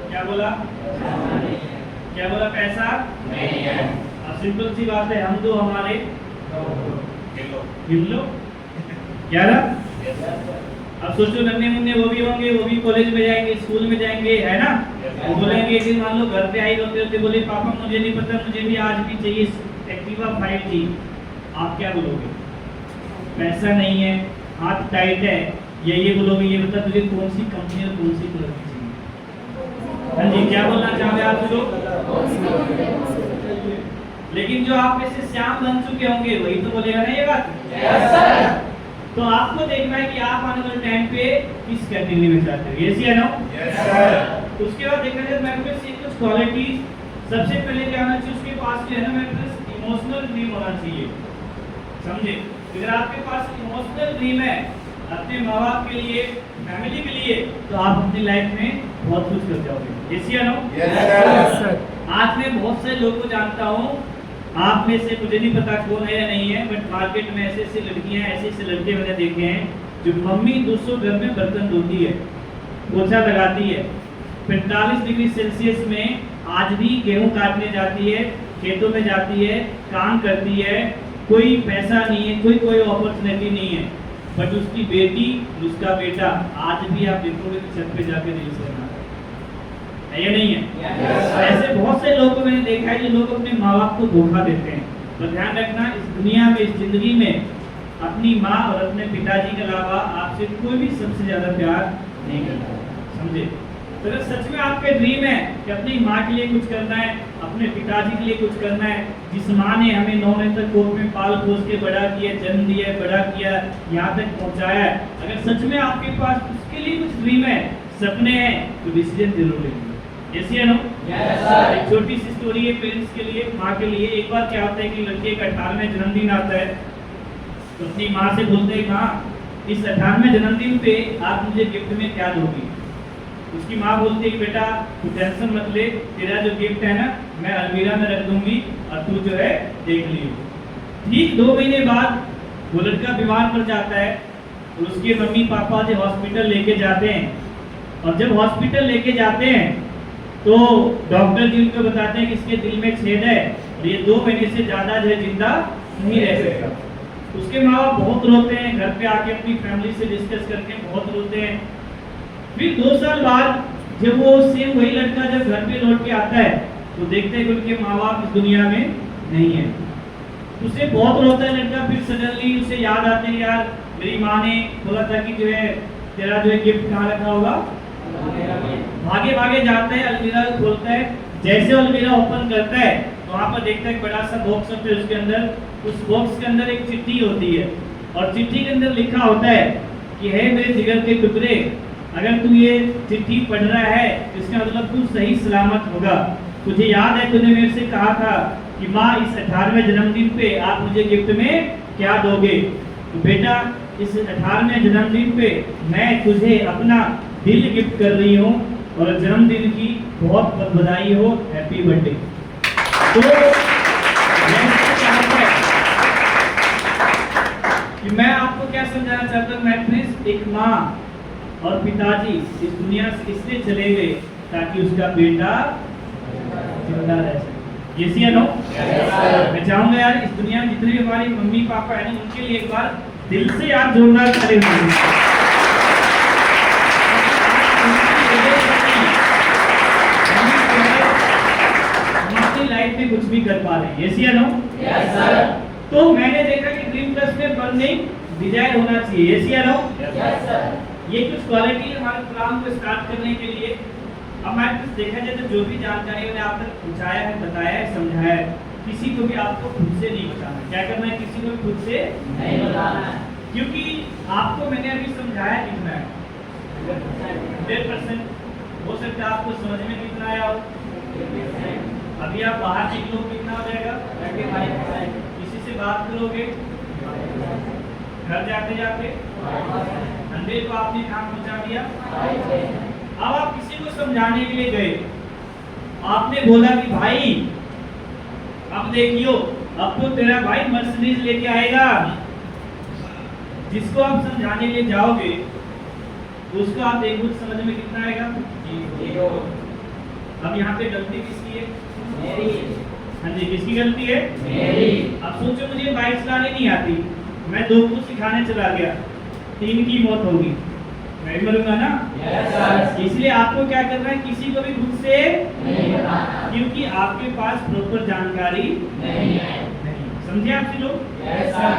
क्या बोला? क्या बोला? पैसा नहीं है। अब सिंपल सी बात है, हम दो हमारे गिन लो। क्या रहा? अब सोचो नन्हे मुन्ने वो भी होंगे, वो भी कॉलेज में जाएंगे, स्कूल में जाएंगे, है ना? वो बोलेंगे कि मान लो घर पे आई रोते बोले पापा मुझे नहीं पता, मुझे भी आज भी चाहिए एक्टिवा 5G। आप क्या बोलोगे? पैसा नहीं है, हाथ टाइट है, ये बोलोगे। ये बता तुझे कौन सी कंपनी और कौन सी कलर की चाहिए? हाँ जी, क्या बोलना चाहोगे आप लोग? लेकिन जो आप में से श्याम बन चुके होंगे वही तो बोलेगा ना ये बात। Yes sir. तो आपको देखना है कि आप आने वाले टाइम पे किस कैटेगरी में जाते हो। यस या नो? Yes sir. उसके बाद देखा जाए मेरे पास ये कुछ क्वालिटीज, सबसे पहले क्या होना चाहिए उसके पास जो है ना मेरे पास इमोशनल ड्रीम होना चाहिए। समझे? अगर आपके पास इमोशनल ड्रीम है अपने माँ बाप के लिए, फैमिली के लिए, तो आप अपनी लाइफ में बहुत कुछ कर जाओगे। यस या नो? Yes sir. आज मैं बहुत सारे लोगों को जानता हूँ, आप में से मुझे नहीं पता कौन है या नहीं है, बट मार्केट में ऐसे ऐसे लड़कियां, ऐसे ऐसे लड़के मैंने देखे हैं जो मम्मी दूसरों घर में बर्तन धोती है, पोछा लगाती है, 45 डिग्री सेल्सियस में आज भी गेहूं काटने जाती है, खेतों में जाती है, काम करती है, कोई पैसा नहीं है, कोई अपॉर्चुनिटी नहीं है, बट उसकी बेटी, उसका बेटा आज भी आप देखोगे तो छत पे जाके रील्स बना है या नहीं है? ऐसे बहुत से लोगों को मैंने देखा है जो लोग अपने माँ बाप को धोखा देते हैं। तो ध्यान रखना, इस दुनिया में, इस जिंदगी में अपनी माँ और अपने पिताजी के अलावा आपसे कोई भी सबसे ज्यादा प्यार नहीं करता। समझे? तो अगर सच में आपका ड्रीम है कि अपनी माँ के लिए कुछ करना है, अपने पिताजी के लिए कुछ करना है, जिस माँ ने हमें 9 महीने तक कोख में पाल पोस के बड़ा किया, जन्म दिया, बड़ा किया, यहाँ तक पहुँचाया है, अगर सच में आपके पास उसके लिए कुछ ड्रीम है, सपने हैं, तो डिसीजन जरूर लेंगे। यस या नो? Yes, sir. एक छोटी सी स्टोरी है पेरेंट्स के लिए, माँ के लिए। एक बार क्या होता है कि लड़के का 18वां जन्मदिन आता है, तो अपनी माँ से बोलते हैं, माँ इस 18वें जन्मदिन पे आप मुझे गिफ्ट में क्या दोगी? उसकी माँ बोलती है कि बेटा तू टेंशन मत ले, तेरा जो गिफ्ट है ना मैं अलमीरा में रख दूंगी और तू जो है देख लियो। ठीक 2 महीने बाद वो लड़का बीमार पड़ जाता है और उसके मम्मी पापा जो हॉस्पिटल लेके जाते हैं, और जब हॉस्पिटल लेके जाते हैं तो डॉक्टर जी उनको बताते हैं कि इसके दिल में छेद है और ये 2 महीने से ज्यादा जो है जिंदा नहीं रह सकता। उसके माँ बाप बहुत रोते हैं, घर पे आके अपनी फैमिली से डिस्कस करके बहुत रोते हैं। फिर 2 साल बाद जब वो सेम वही लड़का जब घर पे लौट के आता है तो देखते हैं कि उनके माँ बाप इस दुनिया में नहीं है। उसे बहुत रोता है लड़का। फिर सडनली उसे याद आते हैं, यार मेरी माँ ने बोला था कि जो है तेरा जो है गिफ्ट कहाँ रखा होगा। भागे भागे जाता है, अलमीरा खोलता है। जैसे अलमीरा ओपन करता है तो वहाँ पर देखता है एक बड़ा सा बॉक्स होता है, उसके अंदर उस बॉक्स के अंदर एक चिट्ठी होती है और चिट्ठी के अंदर लिखा होता है कि हे मेरे जिगर के टुकड़े, अगर तू ये चिट्ठी पढ़ रहा है इसका मतलब तू सही सलामत होगा। तुझे याद है तूने मेरे से कहा था कि माँ इस 18वें जन्मदिन पे आप मुझे गिफ्ट में क्या दोगे? तो बेटा इस 18वें जन्मदिन पे मैं तुझे अपना दिल गिफ्ट कर रही हूँ और जन्मदिन की बहुत बहुत बधाई हो, हैप्पी बर्थडे। तो कि मैं आपको क्या समझाना चाहता हूँ मैट्रिक्स, एक माँ और पिताजी इस दुनिया से इसलिए चले गए ताकि उसका बेटा जिंदा रह सके। यस या नो? मैं चाहूंगा यार इस दुनिया में जितने भी हमारे मम्मी पापा है ना उनके लिए एक बार दिल से यार जोरदार खड़े हुए। लाइफ में कुछ भी कर पा रहे हैं। यस या नो? Yes, sir. तो मैंने देखा कि ड्रीम प्लस में बर्निंग डिजायर होना चाहिए। यस या नो? Yes, sir. ये कुछ क्वालिटी हमारे प्रोग्राम को स्टार्ट करने के लिए। अब मैं कुछ देखा जाए तो जो भी जानकारी मैंने आप तक पहुंचाया है, बताया है, समझाया है, किसी को भी आपको खुद से नहीं बताना। क्या करना है? किसी को भी खुद से नहीं बताना है। क्योंकि आपको मैंने अभी समझाया कितना है 100%। हो सकता है आपको समझ में कितना आया हो। अभी आप बाहर निकलो कितना हो जाएगा? 35%। किसी से बात करोगे घर जाते जाते 100 को आपने काम पहुंचा दिया। अब आप किसी को समझाने के लिए गए, आपने बोला कि भाई अब देखियो अब तो तेरा भाई मर्सिडीज लेके आएगा। जिसको आप समझाने के लिए जाओगे उसको आप देखो समझ में कितना आएगा? 0। अब यहाँ पे गलती किसकी है? मेरी। हाँ जी, किसकी गलती है? मेरी। अब सोचो मुझे बाइक चलाने नहीं आती, मैं 2 को सिखाने चला गया, 3 की मौत होगी, मैं भी मरूंगा ना? Yes, sir. इसलिए आपको क्या करना है? किसी को भी खुद से नहीं बताना। क्योंकि आपके पास प्रॉपर जानकारी नहीं है। नहीं। समझे आप लोग? Yes, sir.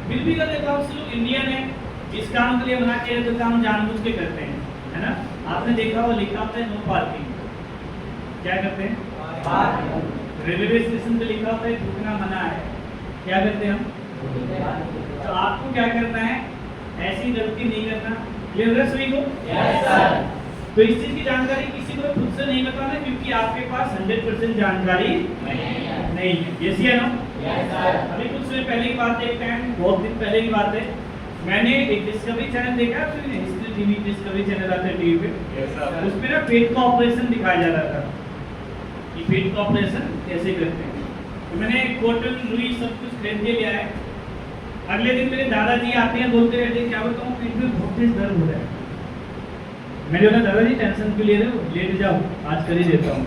फिर भी अगर आप लोग इंडियन है, जिस काम के लिए मना किया तो काम जानबूझ के करते हैं, है ना? आपने देखा वो लिखा होता है नो पार्किंग। क्या करते हैं? रेलवे स्टेशन पे लिखा होता है थूकना मना है। क्या करते हैं हम? तो आपको क्या करना है? ऐसी गलती नहीं करना। ये सभी को Yes, sir. तो इस चीज की जानकारी किसी को खुद से नहीं बताना क्योंकि आपके पास 100% जानकारी नहीं है। यस या नो? Yes, sir. अभी कुछ समय पहले की बात है, बहुत दिन पहले की बात है, मैंने एक डिस्कवरी चैनल देखा, हिस्ट्री टीवी डिस्कवरी चैनल आता है टीवी पे। उसमें ना पेट का ऑपरेशन दिखाया जा रहा था कि पेट का ऑपरेशन कैसे करते हैं। तो मैंने कॉटन रुई सब कुछ खरीद के लिया है। अगले दिन मेरे दादाजी आते हैं, बोलते रहते हैं क्या बताऊँ पेट में बहुत तेज दर्द हो रहा है। मैंने बोला दादाजी टेंशन क्यों ले रहे हो, लेट जाओ आज कर ही देता हूँ।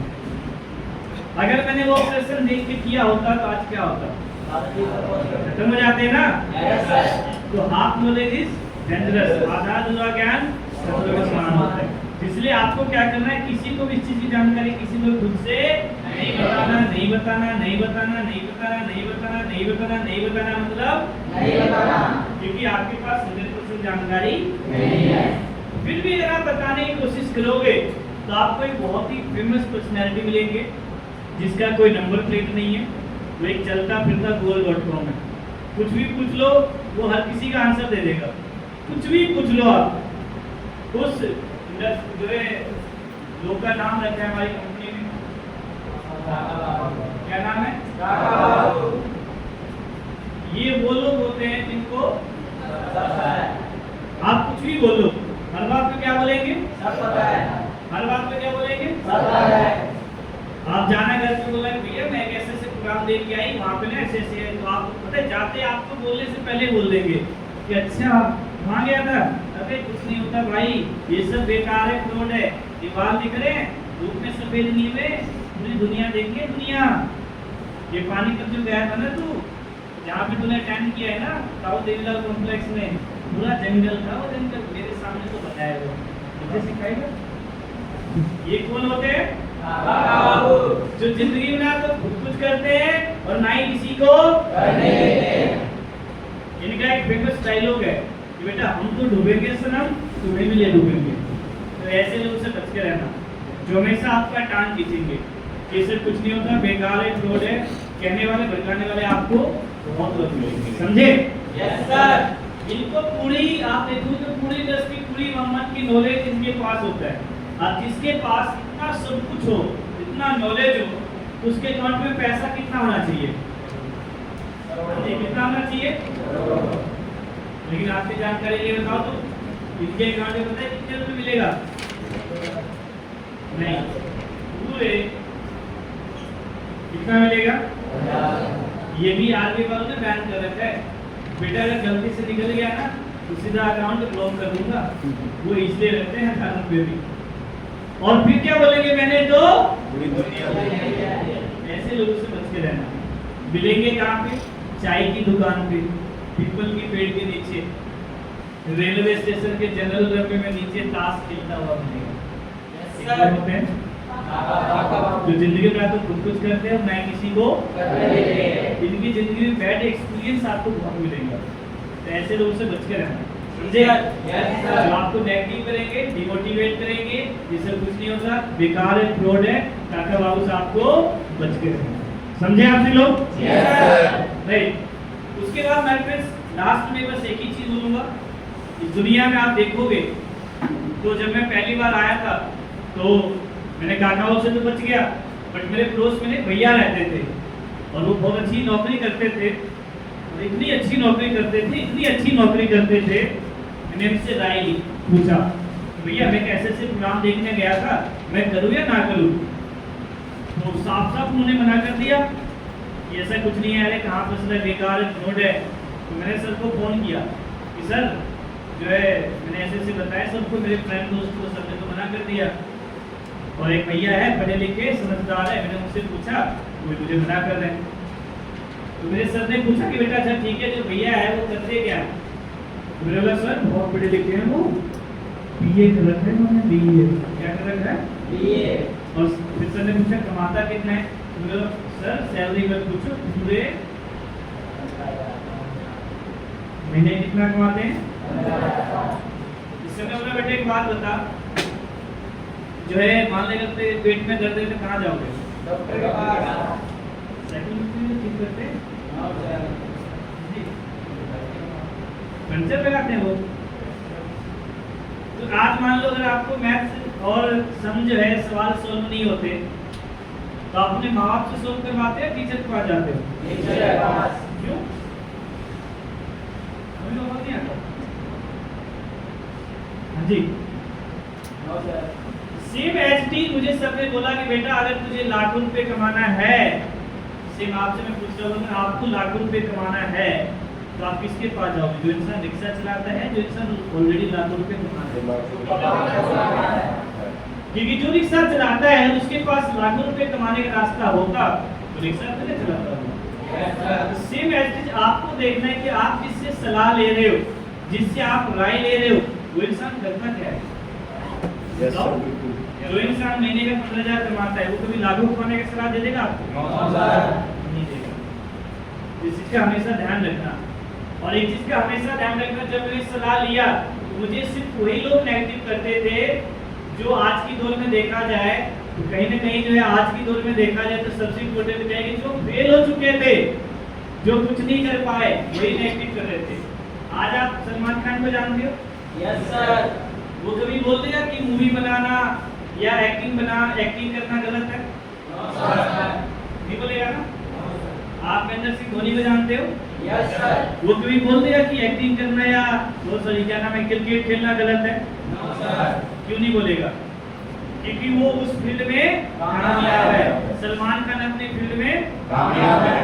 अगर मैंने वो ऑपरेशन देख के किया होता तो आज क्या होता? खत्म हो जाते हैं ना। Yes, sir. तो हाफ नॉलेज इज डेंजरस, आधा अधूरा ज्ञान शत्रुओं के समान होता है। इसलिए आपको क्या करना है? किसी को भी इस चीज की जानकारी किसी को खुद से नहीं बताना, नहीं बताना, नहीं बताना, नहीं बताना, नहीं बताना, नहीं बताना, नहीं बताना, मतलब नहीं बताना। क्योंकि आपके पास 100% जानकारी नहीं है। फिर भी अगर आप बताने की कोशिश करोगे तो आपको एक बहुत ही फेमस पर्सनैलिटी मिलेंगे जिसका कोई नंबर प्लेट नहीं है, वो एक चलता फिरता goal.com है। कुछ भी पूछ लो वो हर किसी का आंसर दे देगा। कुछ भी पूछ लो आप, उस जो है लोग का नाम रखा है हमारी कंपनी में, क्या नाम है? ये वो लोग होते हैं जिनको आप कुछ भी बोलो, हर बात में क्या बोलेंगे? हर बात में क्या बोलेंगे? आप जाना घर पे बोला भैया मैं एक ऐसे प्रोग्राम देख के आई, वहाँ पे ना ऐसे ऐसे है, तो आपको पता है जाते आपको बोलने से पहले बोल देंगे कि अच्छा वहाँ गया था, अबे कुछ नहीं होता भाई, ये सब बेकार है, फ्रॉड है, ये बाल दिख रहे हैं धूप में सफेद नहीं हुए, पूरी दुनिया देखिए दुनिया, ये पानी पर जो गया था ना तू, जहाँ पे तूने अटेंड किया है ना साउथ देवीलाल कॉम्प्लेक्स में, पूरा जंगल था वो जंगल, मेरे सामने तो बताया वो, मुझे सिखाएगा। ये कौन होते हैं? जो जिंदगी में ना तो कुछ करते हैं और ना ही किसी को करने देते हैं। इनका एक फेमस डायलॉग है कि बेटा हम तो डूबेंगे सनम, तुम्हें भी ले डूबेंगे। तो ऐसे लोगों से बच के रहना जो हमेशा आपका टांग खींचेंगे, ये सब कुछ नहीं होता, बेकार है, फ्रॉड है, कहने वाले भड़काने वाले आपको बहुत लोग मिलेंगे, समझे? Yes sir. इनको पूरी आप देखो तो पूरी दृष्टि पूरी मोहम्मद की नॉलेज इनके पास होता है, और जिसके पास इतना सब कुछ हो, इतना नॉलेज हो, उसके अकाउंट में पैसा कितना होना चाहिए? कितना होना चाहिए? लेकिन आपकी जानकारी लिए बताओ तो इनके अकाउंट में पता है कितने रुपए मिलेगा? नहीं, पूरे कितना मिलेगा? ये भी आरबीआई वालों ने बैन कर रखा है, बेटा अगर गलती से निकल गया ना तो सीधा अकाउंट ब्लॉक कर दूंगा, वो इसलिए रहते हैं 1000 रुपए भी। और फिर क्या बोलेंगे, मैंने तो पूरी दुनिया ऐसे लोगों से बच के रहना। मिलेंगे कहाँ पे? चाय की दुकान पे, पीपल की पेड़ के नीचे, रेलवे स्टेशन के जनरल डब्बे में नीचे ताश खेलता हुआ मिलेगा। होते हैं जो जिंदगी में तो खुद कुछ करते हैं, ना किसी को इनकी जिंदगी में बैड एक्सपीरियंस आपको बहुत मिलेगा, तो ऐसे लोगों से बच के रहना, समझे? जो आपको नेगेटिव करेंगे, डिमोटिवेट करेंगे, ये सब कुछ नहीं होता, बेकार है, फ्रॉड है, काका बाबू से आपको बच के रहना, समझे आपसे लोग? राइट। उसके बाद मैं फ्रेंड्स लास्ट में बस एक ही चीज बोलूंगा, इस दुनिया में आप देखोगे तो जब मैं पहली बार आया था तो मैंने काकाओं से तो बच गया, बट मेरे पड़ोस में भैया रहते थे और वो बहुत अच्छी नौकरी करते थे, और इतनी अच्छी नौकरी करते थे, इतनी अच्छी नौकरी करते थे, मैंने उनसे राय ली, पूछा भैया मैं कैसे से प्रोग्राम देखने गया था, मैं करूँ या ना करूँ? तो साफ साफ उन्होंने मना कर दिया कि ऐसा कुछ नहीं है, अरे कहाँ फंस रहा है, बेकार है, फ्रॉड है। तो मैंने सर को फ़ोन किया कि सर जो है मैंने ऐसे ऐसे बताया सबको, मेरे फ्रेंड दोस्त को, सबने तो मना कर दिया, और एक भैया है पढ़े लिखे समझदार है, मैंने उनसे पूछा वो मुझे मना कर रहे हैं। तो मेरे सर ने पूछा कि बेटा अच्छा ठीक है, जो भैया है वो करते क्या? तो मेरे बोला सर बहुत पढ़े लिखे हैं वो, बीए कर रखा है उन्होंने, बीए क्या कर रखा है? बीए। और फिर सर ने पूछा कमाता कितना है? तो मेरे बोला सर सैलरी मत पूछो, पूरे महीने कितना कमाते हैं? इससे मैं बोला बेटे एक बात बता, जो है मान लेगा पेट में दर्द है तो कहाँ जाओगे? डॉक्टर के पास। सेकंड ठीक करते हैं, पंचर लगाते हैं वो। तो आज मान लो अगर आपको मैथ्स और सम जो है सवाल सोल्व नहीं होते तो आप अपने माँ बाप से सोल्व करवाते हैं, टीचर के पास जाते हो? टीचर के पास। क्यों? हमें लोग नहीं आता। हाँ जी, सेम एचडी मुझे सबने बोला कि बेटा अगर तुझे लाखों रुपए कमाना है, सेम आपसे मैं पूछ रहा हूँ, आपको लाखों रुपए कमाना है तो आप किसके पास जाओगे? जो इंसान रिक्शा चलाता है, जो इंसान ऑलरेडी लाखों रुपए कमाता है। क्योंकि जो रिक्शा चलाता है उसके पास लाखों रुपए कमाने का रास्ता होगा तो रिक्शा तो नहीं चलाता होगा। सेम एचडी आपको देखना है कि आप जिससे सलाह ले रहे हो, जिससे आप राय ले रहे हो, वो इंसान करता क्या है? जो इंसान महीने का 15,000 कमाता है वो कभी लाखों कमाने का सलाह दे देगा आपको? नहीं देगा। इस चीज का हमेशा ध्यान रखना। और एक चीज का हमेशा ध्यान रखना, जब मैंने सलाह लिया मुझे सिर्फ वही लोग नेगेटिव करते थे जो आज की दौर में देखा जाए तो कहीं ना कहीं जो है आज की दौर में देखा जाए तो सबसे इम्पोर्टेंट क्या है कि जो फेल हो चुके थे, जो कुछ नहीं कर पाए, वही नेगेटिव कर रहे थे। आज आप सलमान खान को जानते हो? Yes sir. वो कभी बोल देगा कि मूवी बनाना या एक्टिंग करना गलत है? नहीं बोलेगा ना? आप महेंद्र सिंह धोनी को जानते हो? Yes sir. वो कभी बोल देगा कि एक्टिंग करना या वो सॉरी क्या नाम है क्रिकेट खेलना गलत है? No sir. क्यों नहीं बोलेगा? क्योंकि वो उस फील्ड में कामयाब है। सलमान खान अपने फील्ड में कामयाब है।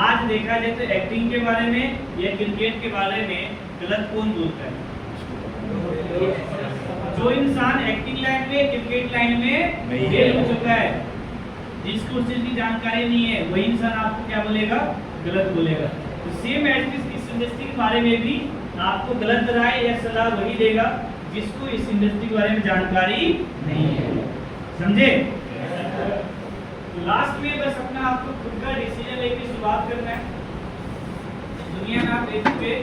आज देखा जाए तो एक्टिंग के बारे में या क्रिकेट के बारे में गलत कौन बोलता है? जो इंसान एक्टिंग लाइन में क्रिकेट लाइन में नहीं फेल है। हो चुका है, जिसको उस चीज की जानकारी नहीं है, वही इंसान आपको क्या बोलेगा? गलत बोलेगा। तो सेम एज इस इंडस्ट्री के बारे में भी आपको गलत राय या सलाह वही देगा जिसको इस इंडस्ट्री के बारे में जानकारी नहीं है। समझे? तो लास्ट में बस अपना आपको खुद का डिसीजन लेके शुरुआत करना है। दुनिया में आप देख चुके,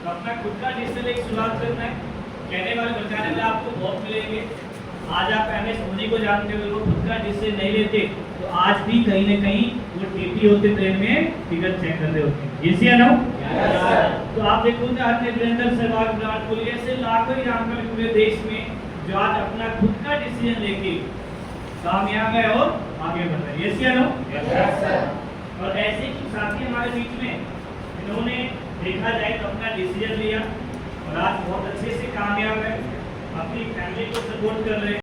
तो अपना खुद का डिसीजन लेके शुरुआत करना है। कहने वाले बचाने वाले आपको बहुत मिलेंगे। आज आप MS धोनी को जानते हो, वो खुद का डिसीजन नहीं लेते तो आज भी कहीं न कहीं वो टीटी होते ट्रेन में टिकट चेक कर रहे होते। यस या नो? Yes sir. तो आप देखोगे आज वीरेंद्र सहवाग, विराट कोहली ऐसे लाखों ही नाम हैं पूरे देश में जो आज अपना खुद का डिसीजन लेके कामयाब है और आगे बढ़ रहे हैं। यस या नो? Yes sir. और ऐसे कुछ साथी हमारे बीच में इन्होंने देखा जाए तो अपना डिसीजन लिया और आज बहुत अच्छे से कामयाब है, अपनी फैमिली को सपोर्ट कर रहे हैं।